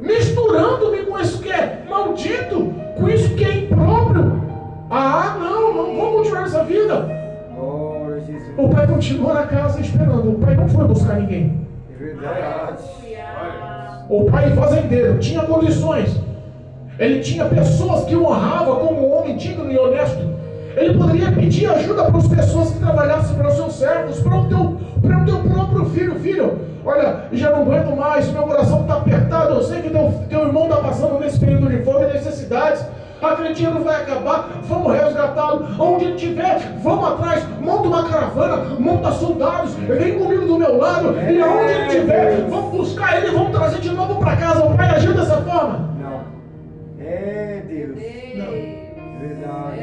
misturando-me com isso que é maldito, com isso que é impróprio. Não vou continuar essa vida. O pai continua na casa esperando. O pai não foi buscar ninguém. É verdade. O pai fazendeiro tinha condições. Ele tinha pessoas que o honravam como um homem digno e honesto. Ele poderia pedir ajuda para as pessoas que trabalhassem para os seus servos, para o teu próprio filho. Filho, olha, já não aguento mais, meu coração está apertado. Eu sei que teu irmão está passando nesse período de fome e necessidades. Aquele dinheiro vai acabar, vamos resgatá-lo. Onde ele estiver, vamos atrás, monta uma caravana, monta soldados, vem comigo do meu lado, e aonde ele estiver, vamos buscar ele, vamos trazer de novo para casa. O pai agiu dessa forma? Não. É Deus. Não. Verdade.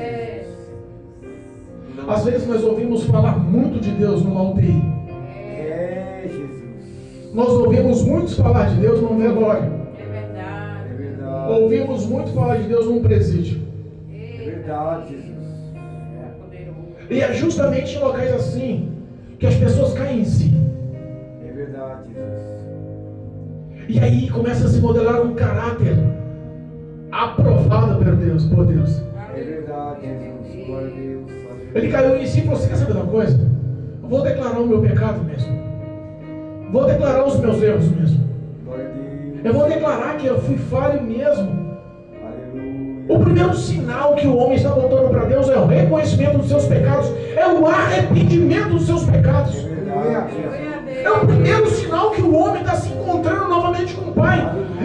Às vezes nós ouvimos falar muito de Deus numa UTI. É Jesus. Nós ouvimos muitos falar de Deus num velório. Ouvimos muito falar de Deus num presídio. É verdade, Jesus. E é justamente em locais assim que as pessoas caem em si. É verdade, Jesus. E aí começa a se modelar um caráter aprovado por Deus. É verdade, Jesus. Glória a Deus. Ele caiu em si e falou: você quer saber de uma coisa? Eu vou declarar o meu pecado mesmo. Vou declarar os meus erros mesmo. Eu vou declarar que eu fui falho mesmo. Aleluia. O primeiro sinal que o homem está voltando para Deus é o reconhecimento dos seus pecados, é o arrependimento dos seus pecados. É o primeiro sinal que o homem está se encontrando novamente com o Pai.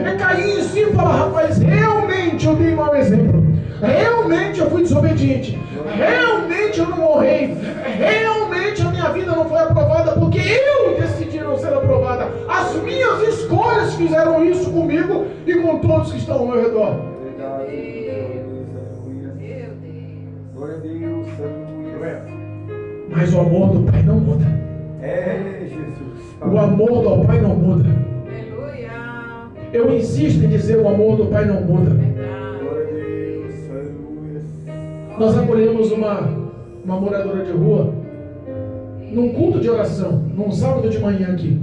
É cair em si e falar: rapaz, realmente eu dei mau exemplo. Realmente eu fui desobediente. Realmente eu não honrei. Realmente a minha vida não foi aprovada porque eu decidi não ser aprovada. As minhas escolhas fizeram isso comigo e com todos que estão ao meu redor. Glória a Deus. Aleluia. Mas o amor do Pai não muda. É Jesus. O amor do Pai não muda. Aleluia. Eu insisto em dizer: o amor do Pai não muda. Glória a Deus. Aleluia. Nós acolhemos uma moradora de rua num culto de oração, num sábado de manhã aqui.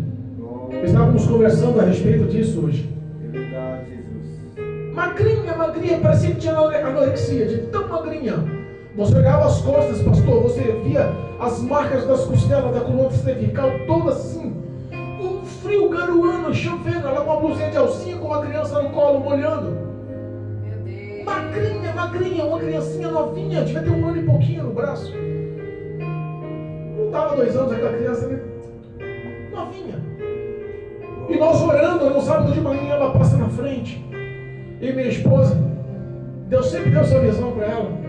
Estávamos conversando a respeito disso hoje. É verdade, Jesus. Magrinha, parecia que tinha anorexia, de tão magrinha. Você olhava as costas, pastor, você via as marcas das costelas, da coluna cervical, toda assim. Um frio garoando, chovendo, ela com uma blusinha de alcinha, com uma criança no colo, molhando. Magrinha, uma criancinha novinha, devia ter 1 ano e pouquinho no braço. Não dava 2 anos aquela criança ali, novinha. E nós orando no sábado de manhã, ela passa na frente. E minha esposa, Deus sempre deu essa visão para ela.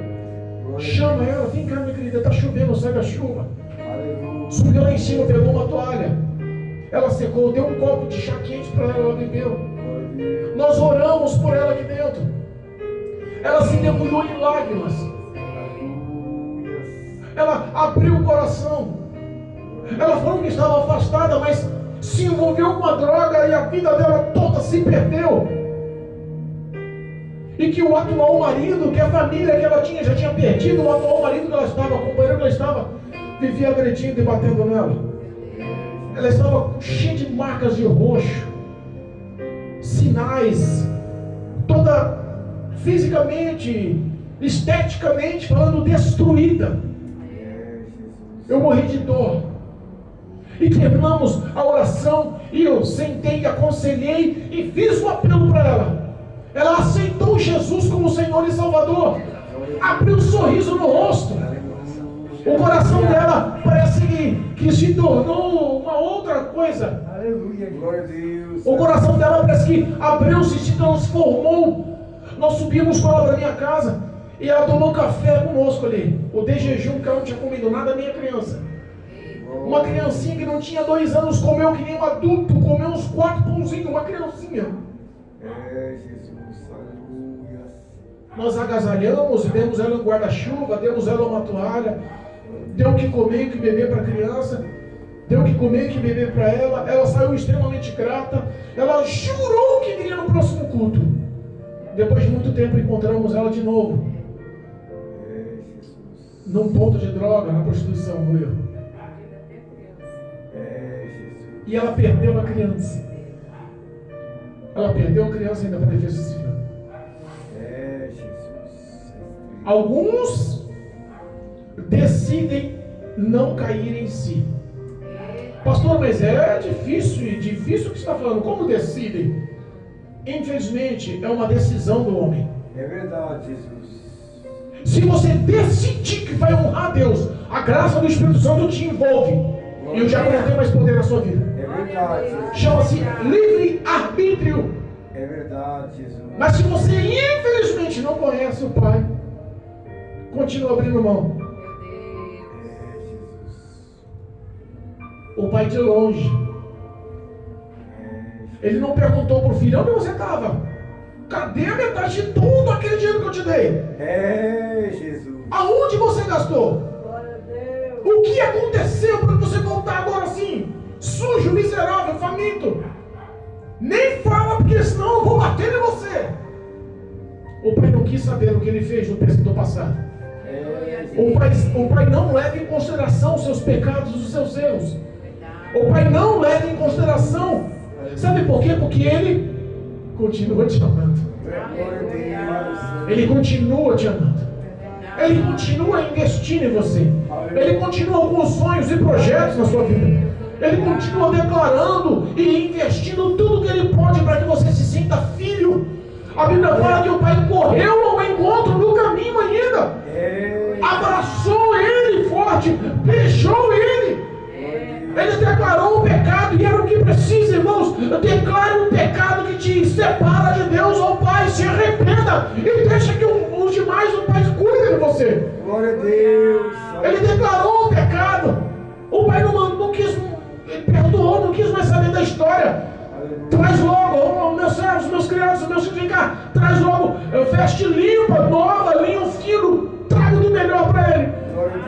Chama ela: vem cá, minha querida, está chovendo, sai da chuva. Subiu lá em cima, pegou uma toalha. Ela secou, deu um copo de chá quente para ela, ela bebeu. Nós oramos por ela aqui dentro. Ela se debulhou em lágrimas. Ela abriu o coração. Ela falou que estava afastada, mas se envolveu com a droga e a vida dela toda se perdeu. E que o atual marido, que a família que ela tinha, já tinha perdido, o atual marido que ela estava, o companheiro que ela estava, vivia agredindo e batendo nela. Ela estava cheia de marcas de roxo, sinais, toda fisicamente, esteticamente falando, destruída. Eu morri de dor. E terminamos a oração e eu sentei, aconselhei e fiz um apelo para ela. Ela aceitou Jesus como Senhor e Salvador. Abriu um sorriso no rosto. O coração dela parece que se tornou uma outra coisa. Aleluia, glória a Deus. O coração dela parece que abriu-se e se transformou. Nós subimos com ela para minha casa e ela tomou café conosco ali. O de jejum, que ela não tinha comido nada, minha criança. Uma criancinha que não tinha 2 anos comeu que nem um adulto, comeu uns 4 pãozinhos, uma criancinha. Jesus, aleluia. Nós agasalhamos, demos ela um guarda-chuva, demos ela uma toalha, deu o que comer e o que beber para a criança, deu o que comer e o que beber para ela. Ela saiu extremamente grata, ela jurou que viria no próximo culto. Depois de muito tempo encontramos ela de novo, num ponto de droga, na prostituição, no erro. E ela perdeu a criança. Ela perdeu a criança ainda para a defesa civil. Alguns decidem não cair em si. Pastor, mas é difícil o que você está falando. Como decidem? Infelizmente, é uma decisão do homem. É verdade, Jesus. Se você decidir que vai honrar a Deus, a graça do Espírito Santo te envolve. E eu já não tenho mais poder na sua vida. É verdade, Jesus. Chama-se livre-arbítrio. É verdade, Jesus. Mas se você infelizmente não conhece o Pai, continua abrindo mão. O pai de longe. Ele não perguntou para o filho: onde você estava? Cadê a metade de tudo aquele dinheiro que eu te dei? Jesus. Aonde você gastou? Glória a Deus. O que aconteceu para você voltar agora assim? Sujo, miserável, faminto. Nem fala, porque senão eu vou bater em você. O pai não quis saber o que ele fez no passado. O pai não leva em consideração os seus pecados, os seus erros. O pai não leva em consideração. Sabe por quê? Porque ele continua te amando. Ele continua te amando. Ele continua investindo em você. Ele continua com sonhos e projetos na sua vida. Ele continua declarando e investindo tudo que ele pode para que você se sinta filho. A Bíblia fala que o pai correu ao encontro no caminho ainda. Abraçou ele forte, beijou ele. Ele declarou o pecado, e era o que precisa, irmãos. Declare um pecado que te separa de Deus, ó Pai, se arrependa e deixa que os demais, o Pai, cuide de você. Glória a Deus. Ele declarou o pecado. O Pai não quis, ele perdoou, não quis mais saber da história. Traz logo, meus servos, meus criados, meus filhos, vem cá, traz logo, veste limpa, nova, linho fino, traga do melhor para ele.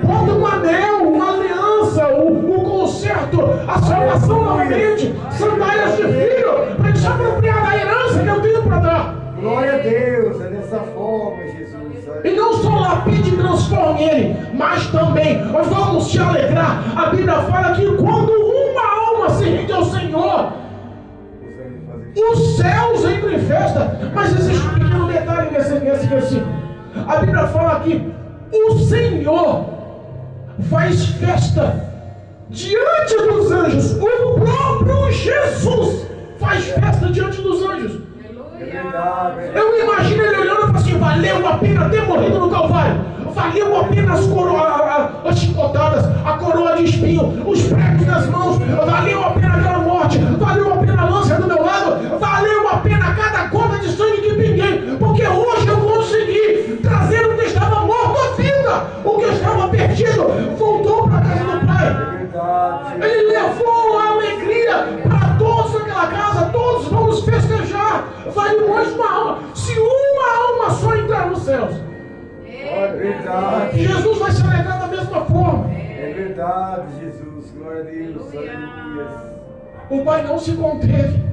Bota um anel, uma aliança, o conserto, a salvação novamente, sandálias de filho, para ele se apropriar da herança que eu tenho para dar. Glória a Deus, é dessa forma, Jesus. E não só lapide e transforme ele, mas também vamos te alegrar. A Bíblia fala que quando uma alma se rende ao Senhor, os céus entram em festa. Mas existe um pequeno detalhe nesse versículo. A Bíblia fala que o Senhor faz festa diante dos anjos. O próprio Jesus faz festa diante dos anjos. Eu imagino ele olhando e falando assim: valeu a pena ter morrido no Calvário. Valeu a pena as chicotadas, a coroa de espinho, os pregos nas mãos. Valeu a pena aquela morte. Valeu a pena a lança do meu lado. Valeu a pena cada gota de sangue que pinguei. Porque hoje eu consegui trazer o que estava morto à vida. O que estava perdido voltou para a casa do Pai. Ele levou a alegria para todos naquela casa. Todos vamos festejar. Vale mais uma alma. Se uma alma só entrar nos céus, É verdade. Jesus vai se alegrar da mesma forma. É verdade, Jesus. Glória a Deus. Aleluia. O pai não se conteve.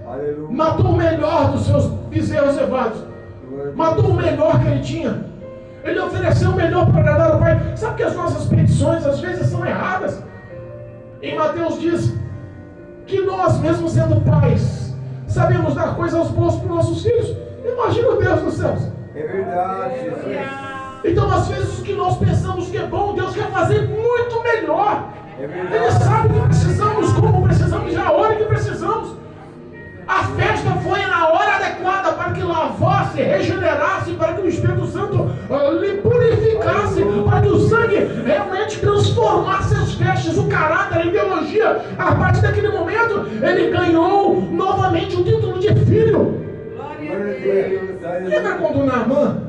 Aleluia. Matou o melhor dos seus bezerros cevados. Matou o melhor que ele tinha. Ele ofereceu o melhor para agradar o Pai. Sabe que as nossas petições às vezes são erradas? Em Mateus diz que nós, mesmo sendo pais, sabemos dar coisas boas para os nossos filhos. Imagina o Deus dos céus. É verdade, Jesus. Então, às vezes, o que nós pensamos que é bom, Deus quer fazer muito melhor. É verdade. Ele sabe que precisamos, como precisamos, e a hora que precisamos. A festa foi na hora adequada para que lavasse, regenerasse, para que o Espírito Santo lhe purificasse, para que o sangue realmente transformasse as vestes, o caráter, a ideologia. A partir daquele momento, ele ganhou novamente o título de filho. Lembra quando Naamã,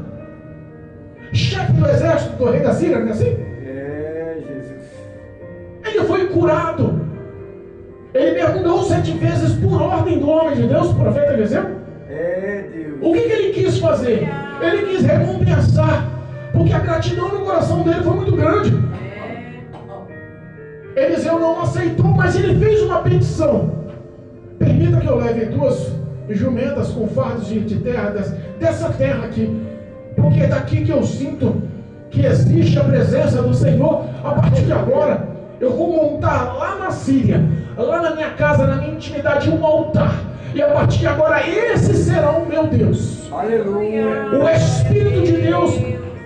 chefe do exército do rei da Síria, não é assim? Jesus. Ele foi curado. Ele mergulhou 7 vezes por ordem do homem de Deus, o profeta Eliseu. Deus. O que ele quis fazer? Ele quis recompensar, porque a gratidão no coração dele foi muito grande. Eliseu não aceitou, mas ele fez uma petição. Permita que eu leve 2 jumentas com fardos de terra, dessa terra aqui, porque é daqui que eu sinto que existe a presença do Senhor. A partir de agora, eu vou montar lá na Síria, lá na minha casa, na minha intimidade, um altar. E a partir de agora, esse será o meu Deus. Aleluia. O Espírito de Deus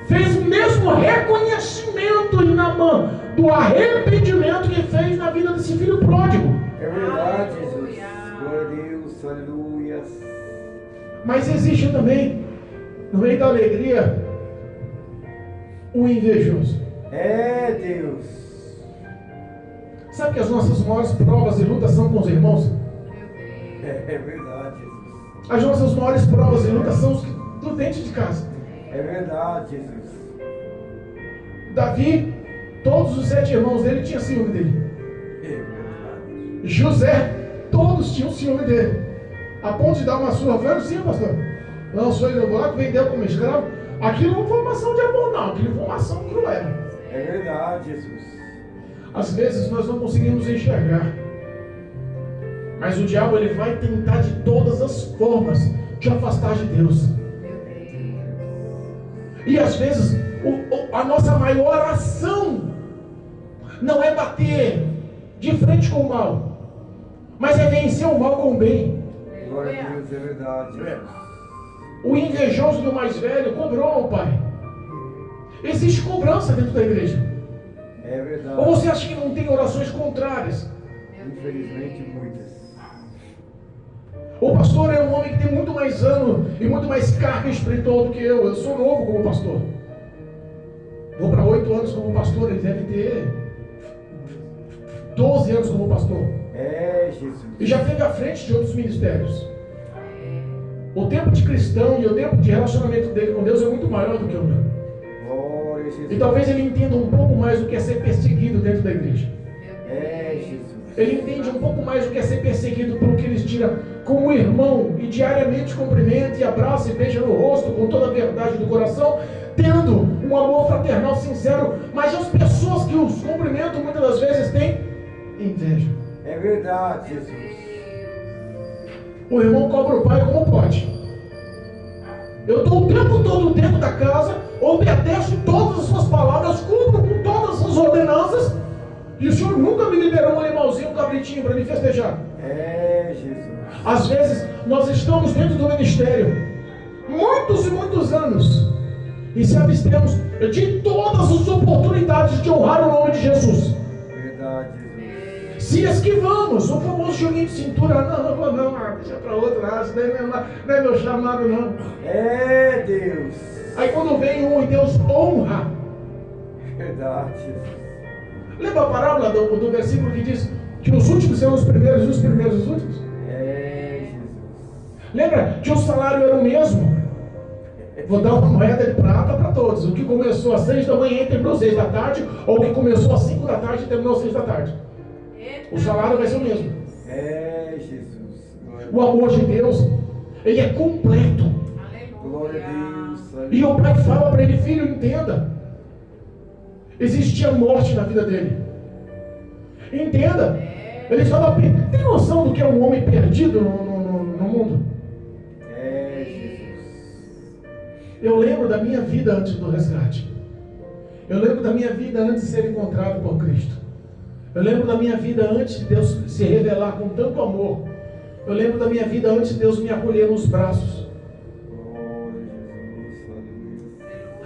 fez o mesmo reconhecimento em Naamã do arrependimento que fez na vida desse filho pródigo. É verdade, Jesus. Glória a Deus. Aleluia. Mas existe também, no meio da alegria, o invejoso. Deus. Sabe que as nossas maiores provas e lutas são com os irmãos? É verdade, Jesus. As nossas maiores provas e lutas são os do dentro de casa. É verdade, Jesus. Davi, todos os 7 irmãos dele tinham ciúme dele. É verdade. José, todos tinham ciúme dele. A ponto de dar uma surra. Foi assim, pastor? Lançou ele no buraco, vendeu como escravo. Aquilo não foi uma ação de amor, não. Aquilo foi uma ação cruel. É verdade, Jesus. Às vezes nós não conseguimos enxergar, mas o diabo ele vai tentar de todas as formas te afastar de Deus. E às vezes a nossa maior ação não é bater de frente com o mal, mas é vencer o mal com o bem. Glória a Deus, é verdade. O invejoso do mais velho cobrou o pai. Existe cobrança dentro da igreja. É verdade. Ou você acha que não tem orações contrárias? Infelizmente, muitas. O pastor é um homem que tem muito mais ano e muito mais carga espiritual do que eu. Eu sou novo como pastor. Vou para 8 anos como pastor. Ele deve ter 12 anos como pastor. Jesus. E já esteve à frente de outros ministérios. O tempo de cristão e o tempo de relacionamento dele com Deus é muito maior do que o meu. Glória a Jesus. E talvez ele entenda um pouco mais do que é ser perseguido dentro da igreja. Jesus. Ele entende um pouco mais do que é ser perseguido pelo que eles tiram como irmão e diariamente cumprimenta e abraça e beija no rosto com toda a verdade do coração, tendo um amor fraternal sincero, mas as pessoas que os cumprimentam muitas das vezes têm inveja. É verdade, Jesus. O irmão cobra o pai como pode. Eu estou o tempo todo dentro da casa, obedeço todas as suas palavras, cumpro com todas as ordenanças, e o senhor nunca me liberou um animalzinho, um cabritinho para me festejar. Jesus. Às vezes nós estamos dentro do ministério muitos e muitos anos e se abstemos de todas as oportunidades de honrar o nome de Jesus. Verdade, Jesus. Se esquivamos o famoso joguinho de cintura, não, deixa para outro lado, isso daí não é meu chamado, não. Deus. Aí quando vem um e Deus honra. Verdade, Jesus. Lembra a parábola do versículo que diz que os últimos serão os primeiros e os primeiros os últimos? Jesus. Lembra que o salário era o mesmo? Vou dar uma moeda de prata para todos. O que começou às 6 da manhã e terminou às 6 da tarde, ou o que começou às 5 da tarde e terminou às 6 da tarde. O salário vai ser o mesmo. Jesus. O amor de Deus, ele é completo. Glória a Deus. E o pai fala para ele: filho, entenda. Existia morte na vida dele. Entenda. Ele fala: tem noção do que é um homem perdido no mundo? Jesus. Eu lembro da minha vida antes do resgate. Eu lembro da minha vida antes de ser encontrado por Cristo. Eu lembro da minha vida antes de Deus se revelar com tanto amor. Eu lembro da minha vida antes de Deus me acolher nos braços.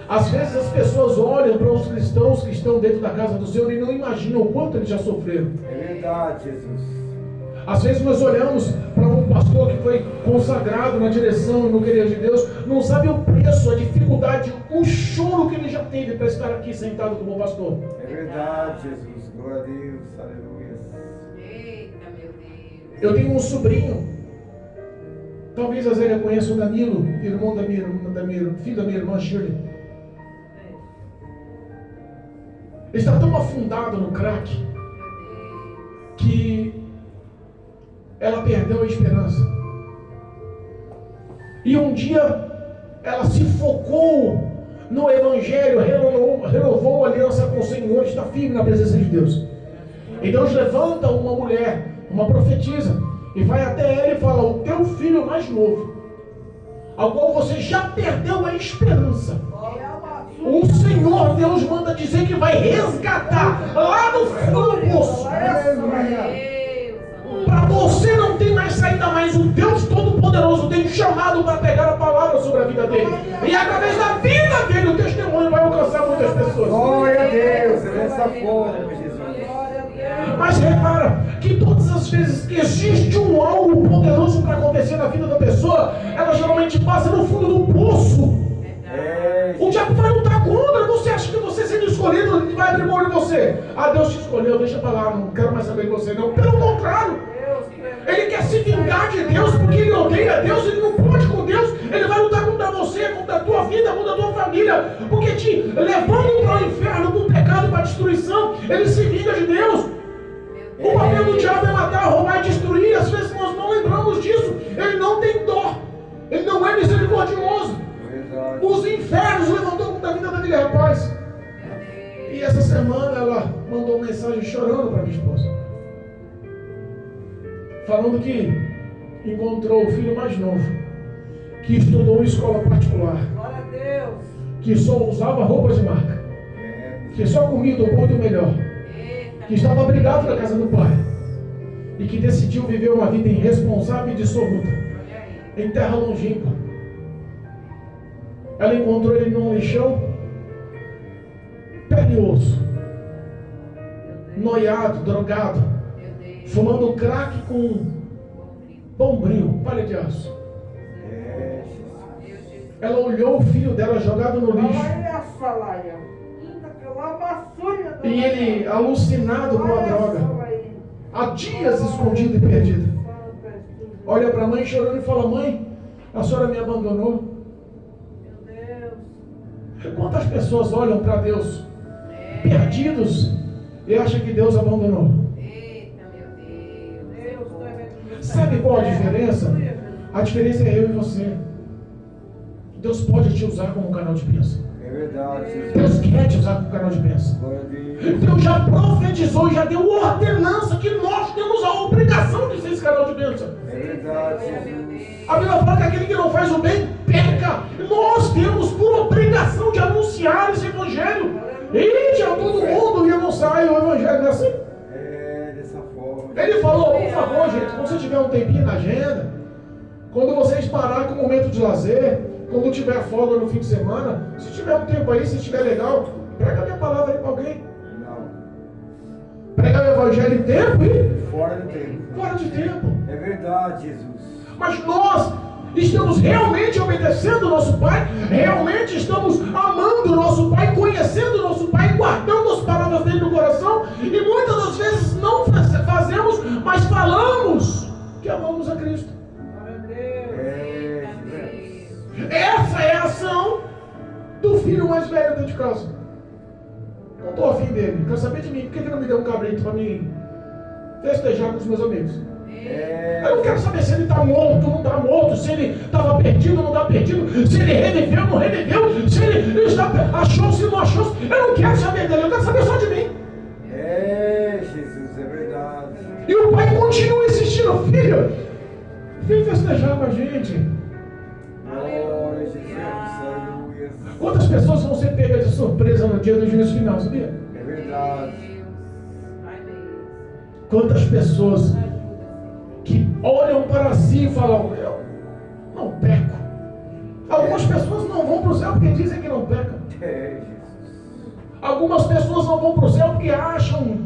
Às vezes as pessoas olham para os cristãos que estão dentro da casa do Senhor e não imaginam o quanto eles já sofreram. É verdade, Jesus. Às vezes nós olhamos para um pastor que foi consagrado na direção e no querer de Deus, não sabe o preço, a dificuldade, o choro que ele já teve para estar aqui sentado como pastor. É verdade, Jesus. Glória a Deus. Aleluia. Eita, meu Deus. Eu tenho um sobrinho, talvez a Zélia conheça o Danilo, irmão filho da minha irmã Shirley. Ele está tão afundado no crack que ela perdeu a esperança. E um dia ela se focou no Evangelho, renovou a aliança com o Senhor, está firme na presença de Deus. E Deus levanta uma mulher, uma profetisa, e vai até ela e fala: o teu filho mais novo, ao qual você já perdeu a esperança, o Senhor Deus manda dizer que vai resgatar lá no fundo do poço. Para você não tem mais saída, mais o Deus Todo-Poderoso tem chamado para pegar a palavra sobre a vida dele. E através da vida dele o testemunho vai alcançar muitas pessoas. Glória a Deus, é dessa forma, Jesus. Mas repara que todas as vezes que existe algo poderoso para acontecer na vida da pessoa, ela geralmente passa no fundo do poço. O diabo vai lutar contra. Você acha que você sendo escolhido, ele vai abrir mão de você? Ah, Deus te escolheu, deixa pra lá, não quero mais saber de você não. Pelo contrário, ele quer se vingar de Deus porque ele odeia Deus, ele não pode com Deus. Ele vai lutar contra você, contra a tua vida, contra a tua família, porque te levando para o inferno, para o pecado, para a destruição. Ele se vinga de Deus. O papel do diabo é matar, roubar e destruir. Às vezes nós não lembramos disso. Ele não tem dó, ele não é misericordioso. Os infernos levantou contra a vida daquele rapaz. E essa semana ela mandou uma mensagem chorando para minha esposa, falando que encontrou o filho mais novo, que estudou em escola particular, que só usava roupas de marca, que só comia do bom e do melhor, que estava abrigado na casa do pai e que decidiu viver uma vida irresponsável e dissoluta em terra longínqua. Ela encontrou ele num lixão, pele e osso, noiado, drogado, fumando crack com bombril, palha de aço. Ela olhou o filho dela jogado no lixo, e ele alucinado com a droga, há dias escondido e perdido. Olha para a mãe chorando e fala: mãe, a senhora me abandonou. Quantas pessoas olham para Deus perdidos e acham que Deus abandonou? Sabe qual a diferença? A diferença é eu e você. Deus pode te usar como canal de bênção. É verdade. Deus quer te usar como canal de bênção. Deus já profetizou, já deu ordenança que nós temos a obrigação de ser esse canal de bênção. É verdade. A Bíblia fala que aquele que não faz o bem peca. Nós temos por obrigação de anunciar esse evangelho. Ide a todo mundo e anunciar o evangelho, não é assim? É dessa forma. Ele falou: por favor, gente, quando você tiver um tempinho na agenda, quando vocês parar com o momento de lazer, quando tiver folga no fim de semana, se tiver um tempo aí, se estiver legal, prega a minha palavra aí para alguém. Não. Prega o evangelho em tempo e Fora do tempo. fora de tempo. É verdade, Jesus. Mas nós estamos realmente obedecendo o nosso Pai, realmente estamos amando o nosso Pai, conhecendo o nosso Pai, guardando as palavras dele no coração, e muitas das vezes não fazemos, mas falamos que amamos a Cristo. É, Jesus. Essa é a ação do filho mais velho dentro de casa. Não estou afim dele, quero saber de mim. Por que ele não me deu um cabrito para mim festejar com os meus amigos? Eu não quero saber se ele está morto ou não está morto, se ele estava perdido ou não está perdido, se ele reviveu ou não reviveu, se ele achou-se ou não achou-se. Eu não quero saber dele, eu quero saber só de mim. É, Jesus, é verdade. E o pai continua insistindo: filho, vem festejar com a gente. Glória a Jesus, aleluia. Quantas pessoas vão ser pegas de surpresa no dia do juízo final, sabia? É verdade. Quantas pessoas que olham para si e falam: eu não peco. Algumas pessoas não vão para o céu porque dizem que não pecam. É, Jesus. Algumas pessoas não vão para o céu porque acham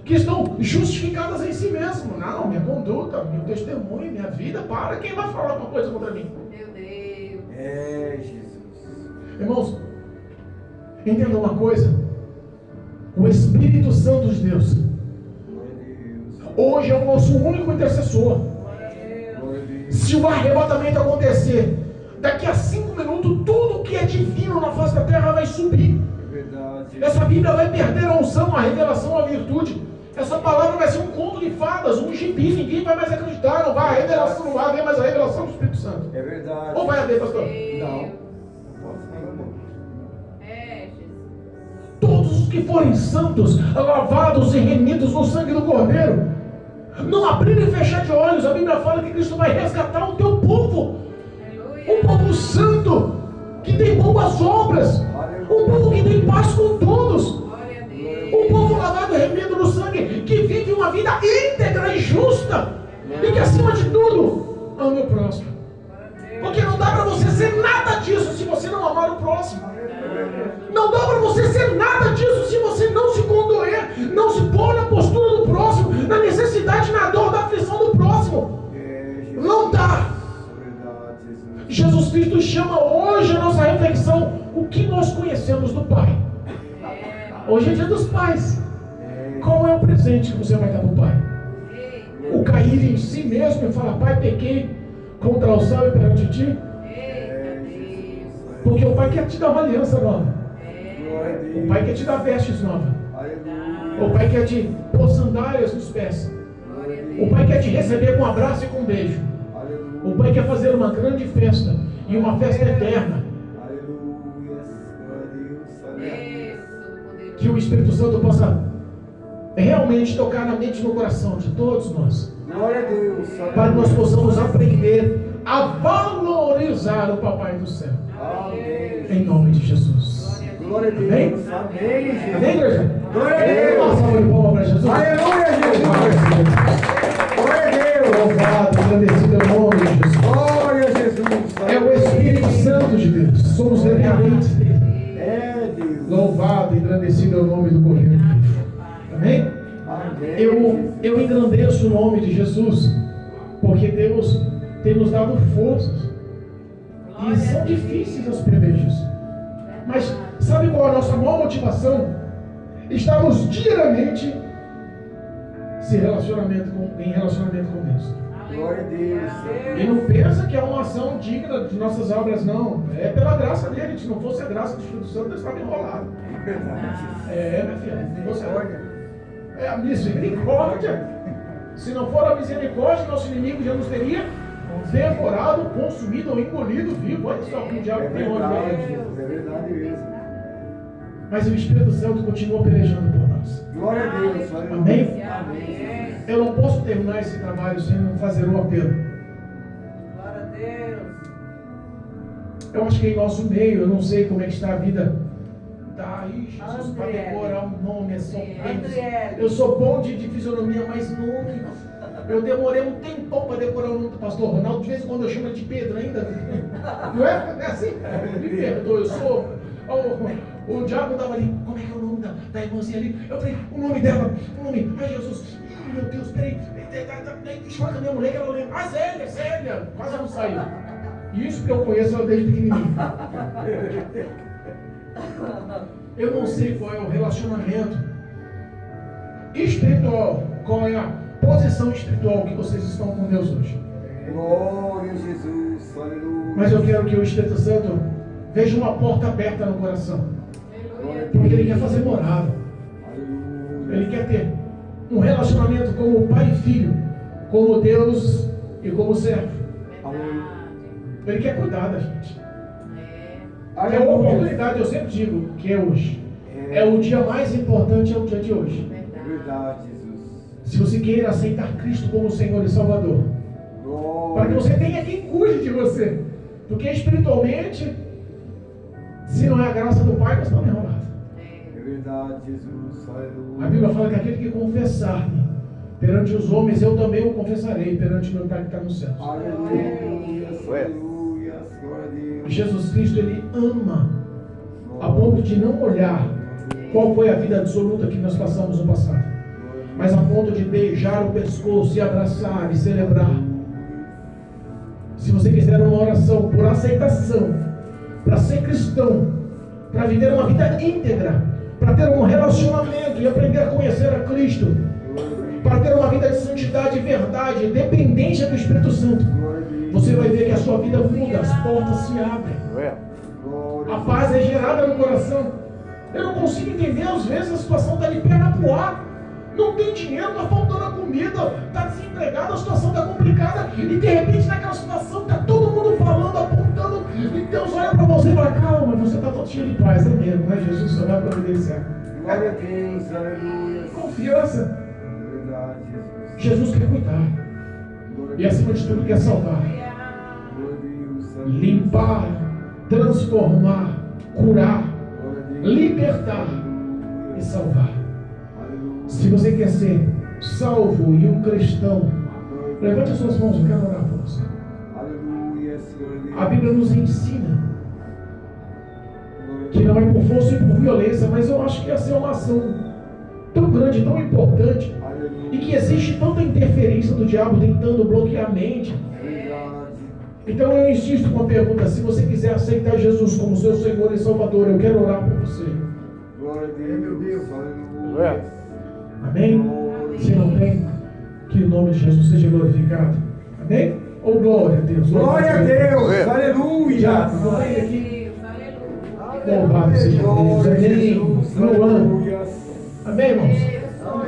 que estão justificadas em si mesmo. Não, minha conduta, meu testemunho, minha vida, para. Quem vai falar alguma coisa contra mim? Meu Deus. É, Jesus. Irmãos, entenda uma coisa. O Espírito Santo de Deus Glória a Deus. hoje é o nosso único intercessor. Glória a Deus. Glória a Deus. Se o arrebatamento acontecer, daqui a 5 minutos, tudo que é divino na face da terra vai subir. É verdade. Essa Bíblia vai perder a unção, a revelação, a virtude. Essa palavra vai ser um conto de fadas, um gibi, ninguém vai mais acreditar, não vai, a revelação não vai haver mais a revelação do Espírito Santo. É verdade. Ou vai haver, pastor? Não. Posso falar, não. É, Jesus. Todos os que forem santos, lavados e remidos no sangue do Cordeiro, não abrir e fechar de olhos, a Bíblia fala que Cristo vai resgatar o teu povo, um Aleluia. povo santo, que tem boas obras, um povo que tem paz com todos, Glória a Deus. um povo lavado e remido no sangue, que vive uma vida íntegra e justa, e que acima de tudo, ame o próximo. Porque não dá para você ser nada disso se você não amar o próximo. Não dá para você ser nada disso se você não se condoer, não se pôr na postura do próximo, na necessidade, na dor, da aflição do próximo. É, Jesus. Não dá. É verdade, Jesus. Jesus Cristo chama hoje a nossa reflexão o que nós conhecemos do Pai. Hoje é dia dos pais. Qual é o presente que você vai dar para o Pai? O cair em si mesmo e falar: Pai, pequei contra o céu e perante ti? Eita Deus. Porque o Pai quer te dar uma aliança nova. Glória a Deus. O Pai quer te dar vestes novas. Aleluia. O Pai quer te pôr sandálias nos pés. Glória a O Deus. Pai quer te receber com um abraço e com um beijo. Aleluia. O Pai quer fazer uma grande festa. E uma festa eterna. Aleluia. Glória a Deus. Aleluia. Isso, poderoso. Que o Espírito Santo possa realmente tocar na mente e no coração de todos nós. Glória a Deus. Para que nós possamos aprender a valorizar o Papai do céu. Amém. Em nome de Jesus. Glória a Deus. Amém? Amém, Jesus. Amém, igreja? Glória a Deus. Uma salva de palmas para Jesus. Aleluia, Jesus. Glória a Deus. Louvado, agradecido é o nome de Jesus. Glória a Jesus. É o Espírito Santo de Deus. Somos dependentes dele. É Deus. Louvado e engrandecido é o nome do Cordeiro. Amém? Amém. Eu engrandeço o nome de Jesus, porque Deus tem nos dado forças. E são difíceis as pelejas. Mas sabe qual é a nossa maior motivação? Estamos diariamente em relacionamento com Deus. Glória a Deus. E não pensa que é uma ação digna de nossas obras, não. É pela graça dele. Se não fosse a graça do Espírito Santo, Deus estava enrolado. Verdade. Minha filha. Se fosse a misericórdia. Se não for a misericórdia, nosso inimigo já nos teria devorado, consumido ou engolido vivo. Olha só como o diabo É tem ódio verdade. dele. É verdade mesmo. Mas o Espírito Santo continua pelejando por nós. Glória a Deus. Aleluia. Amém? Amém. Eu não posso terminar esse trabalho sem fazer um apelo. Glória a Deus. Eu acho que em nosso meio, eu não sei como é que está a vida. Tá aí, Jesus, para decorar um nome, é só bem. Eu sou bom de fisionomia, mas nome. Eu demorei um tempão para decorar o nome do pastor Ronaldo. De vez em quando eu chamo ele de Pedro ainda. Não é? É assim? Me perdoa, eu sou. O diabo estava ali. Como é que é o nome da irmãzinha ali? Eu falei, o nome dela, o nome. Ai, Jesus. Meu Deus, peraí. Deixa eu falar com a minha mulher que ela lembra. Ah, Zélia. Quase não saiu. Isso porque eu conheço ela desde pequenininho. Eu não sei qual é o relacionamento espiritual, qual é a posição espiritual que vocês estão com Deus hoje. Glória a Jesus. Aleluia. Mas eu quero que o Espírito Santo veja uma porta aberta no coração. Porque Ele quer fazer morada. Aleluia. Ele quer ter um relacionamento como pai e filho, como Deus e como servo. Ele quer cuidar da gente. É uma oportunidade, eu sempre digo que é hoje. É o dia mais importante, é o dia de hoje. É verdade, Jesus. Se você queira aceitar Cristo como Senhor e Salvador, para que Glória. você tenha quem cuide de você. Porque espiritualmente, se não é a graça do Pai, você está enrolado. É verdade, Jesus. Aleluia. A Bíblia fala que aquele que confessar-me perante os homens, eu também o confessarei perante o meu Pai que está nos céus. Aleluia. Aleluia. Glória a Deus. Jesus Cristo, Ele ama a ponto de não olhar qual foi a vida absoluta que nós passamos no passado, mas a ponto de beijar o pescoço e abraçar e celebrar. Se você quiser uma oração por aceitação, para ser cristão, para viver uma vida íntegra, para ter um relacionamento e aprender a conhecer a Cristo, para ter uma vida de santidade e verdade, dependência do Espírito Santo, você vai ver que a sua vida muda, as portas se abrem, a paz é gerada no coração. Eu não consigo entender, às vezes a situação está de perna pro ar, não tem dinheiro, está faltando a comida, está desempregado, a situação está complicada, e de repente naquela situação está todo mundo falando, apontando, e Deus olha para você e fala: calma, você está todo cheio de paz, é mesmo, né? Jesus só vai providenciar. Glória a Deus, aleluia. Confiança. Verdade, Jesus. Jesus quer cuidar, e acima de tudo quer salvar, limpar, transformar, curar, libertar e salvar. Se você quer ser salvo e um cristão, levante as suas mãos, eu quero orar por você. A Bíblia nos ensina que não é por força e por violência, mas eu acho que essa é uma ação tão grande, tão importante, e que existe tanta interferência do diabo tentando bloquear a mente. Então eu insisto com a pergunta: se você quiser aceitar Jesus como seu Senhor e Salvador, eu quero orar por você. Glória a Deus, meu Deus, aleluia. Amém? Se não tem, que o nome de Jesus seja glorificado. Amém? Ou glória a Deus. Glória a Deus, aleluia. Não tem aqui. Louvado seja Deus. Amém. Luan. Amém, irmãos?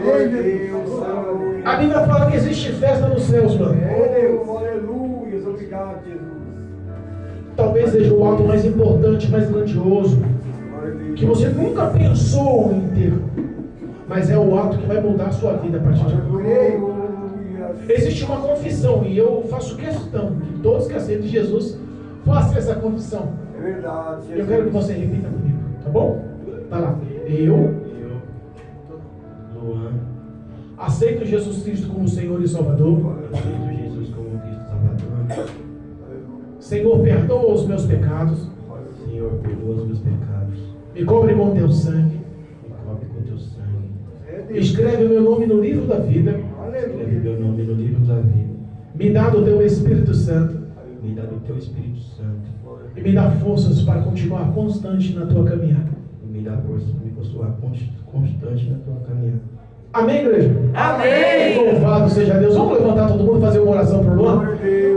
Glória a Deus, aleluia. A Bíblia fala que existe festa nos céus, mano. Deus, aleluia, obrigado, Jesus. Talvez seja o ato mais importante, mais grandioso, que você nunca pensou em ter, mas é o ato que vai mudar a sua vida a partir de agora. Existe uma confissão, e eu faço questão que todos que aceitam Jesus façam essa confissão. É verdade, Jesus. Eu quero que você repita comigo, tá bom? Tá lá. Eu, Luan, aceito Jesus Cristo como Senhor e Salvador. aceito Jesus como Cristo Salvador. Senhor, perdoa os meus pecados, Senhor, perdoa os meus pecados. me cobre com teu sangue, Me cobre com teu sangue. escreve o meu nome no livro da vida, Escreve meu nome no livro da vida. me dá do teu Espírito Santo Me dá do teu Espírito Santo. e me dá forças para continuar constante na tua caminhada. E me dá força para me continuar constante na tua caminhada. Amém, igreja? Amém. Louvado seja Deus. Vamos levantar todo mundo e fazer uma oração para o Luan?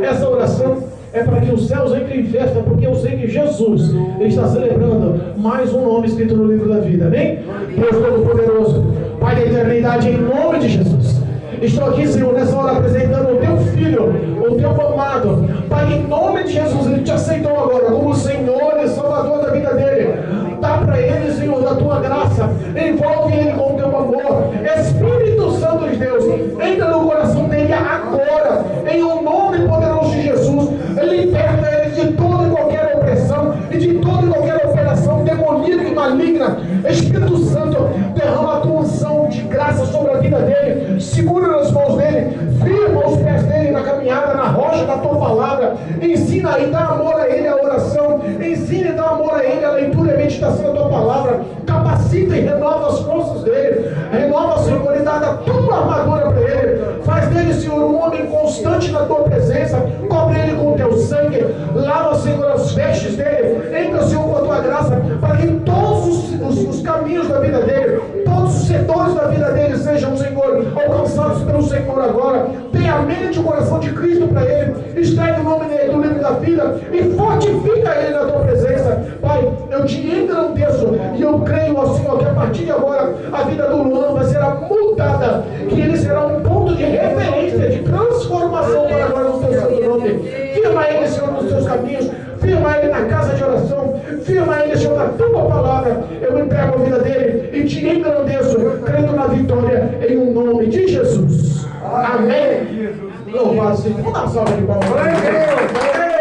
Essa oração é para que os céus entrem em festa, porque eu sei que Jesus está celebrando mais um nome escrito no livro da vida. Amém? Deus Todo-Poderoso, Pai da eternidade, em nome de Jesus, estou aqui, Senhor, nessa hora apresentando o teu filho, o teu amado. Pai, em nome de Jesus, ele te aceitou agora como Senhor e Salvador da vida dele. Dá para ele, Senhor, da tua graça, envolve ele com o teu amor. Espírito Santo de Deus, entra no coração dele agora, em um nome poderoso de Jesus. Liberta ele de toda e qualquer opressão e de toda e qualquer operação demoníaca e maligna. Espírito Santo, derrama a tua unção de graça sobre a vida dele, segura nas mãos dele, firma os pés dele na caminhada, na rocha da tua palavra. Ensina e dá amor a ele a oração, ensina e dá amor a ele a leitura e a meditação da tua palavra. Capacita e renova as forças dele, renova, Senhor, e dá a tua armadura para ele. Faz dele, Senhor, um homem constante na tua presença. Cobre ele com o teu sangue, lava, Senhor, as vestes dele. Entra, Senhor, com a tua graça, para que todos os caminhos da vida dele, todos os setores da vida dele sejam, Senhor, alcançados pelo Senhor agora. Tenha a mente e o coração de Cristo para ele. Escreve o nome dele do livro da vida e fortifica ele na tua presença. Pai, eu te engrandeço e eu creio, ó Senhor, que a partir de agora a vida do Luan vai ser mudada, que ele será um ponto de referência, de transformação para agora no teu santo nome. Firma ele, Senhor, nos teus caminhos, firma ele na casa de oração, firma ele, Senhor, na tua palavra. Eu entrego a vida dele e te engrandeço, crendo na vitória em um nome de Jesus. Amém. Louvado seja. Vamos dar uma salva de palmas.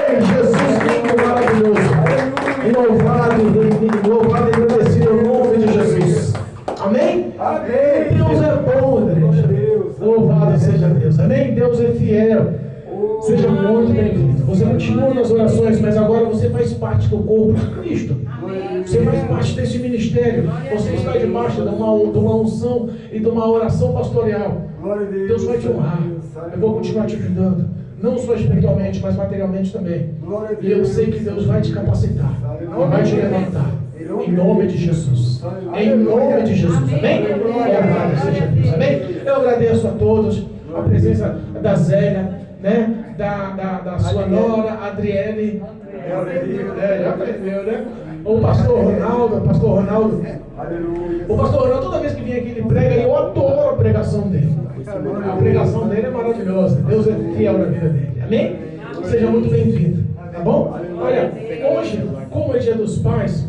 Ei, Jesus, lindo, maravilhoso. Louvado e agradecido em nome de Jesus. Amém? Amém. Deus é bom, igreja. Louvado seja Deus. Amém? Deus é fiel. Seja muito bem-vindo. Você continua nas orações, mas agora você faz parte do corpo de Cristo. Cristo. Você faz parte desse ministério. Você está debaixo de uma unção e de uma oração pastoral. Deus vai te honrar. Eu vou continuar te ajudando. Não só espiritualmente, mas materialmente também. E eu sei que Deus vai te capacitar. E vai te levantar. Em nome de Jesus. Em nome de Jesus. Amém? Louvado seja Deus. Amém? Eu agradeço a todos. A presença da Zélia, né? Da sua nora, Adriele. Já aprendeu, né? O pastor Ronaldo. O pastor Ronaldo, toda vez que vem aqui, ele prega, e eu adoro a pregação dele. A pregação dele é maravilhosa. Deus é fiel na vida dele. Amém? Seja muito bem-vindo. Tá bom? Olha, hoje, como é Dia dos Pais,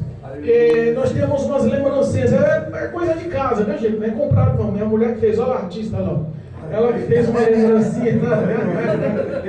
nós temos umas lembrancinhas. É coisa de casa, né, gente? Não é comprado, não. Minha mulher que fez, olha a artista lá. Ela fez uma lembrancinha.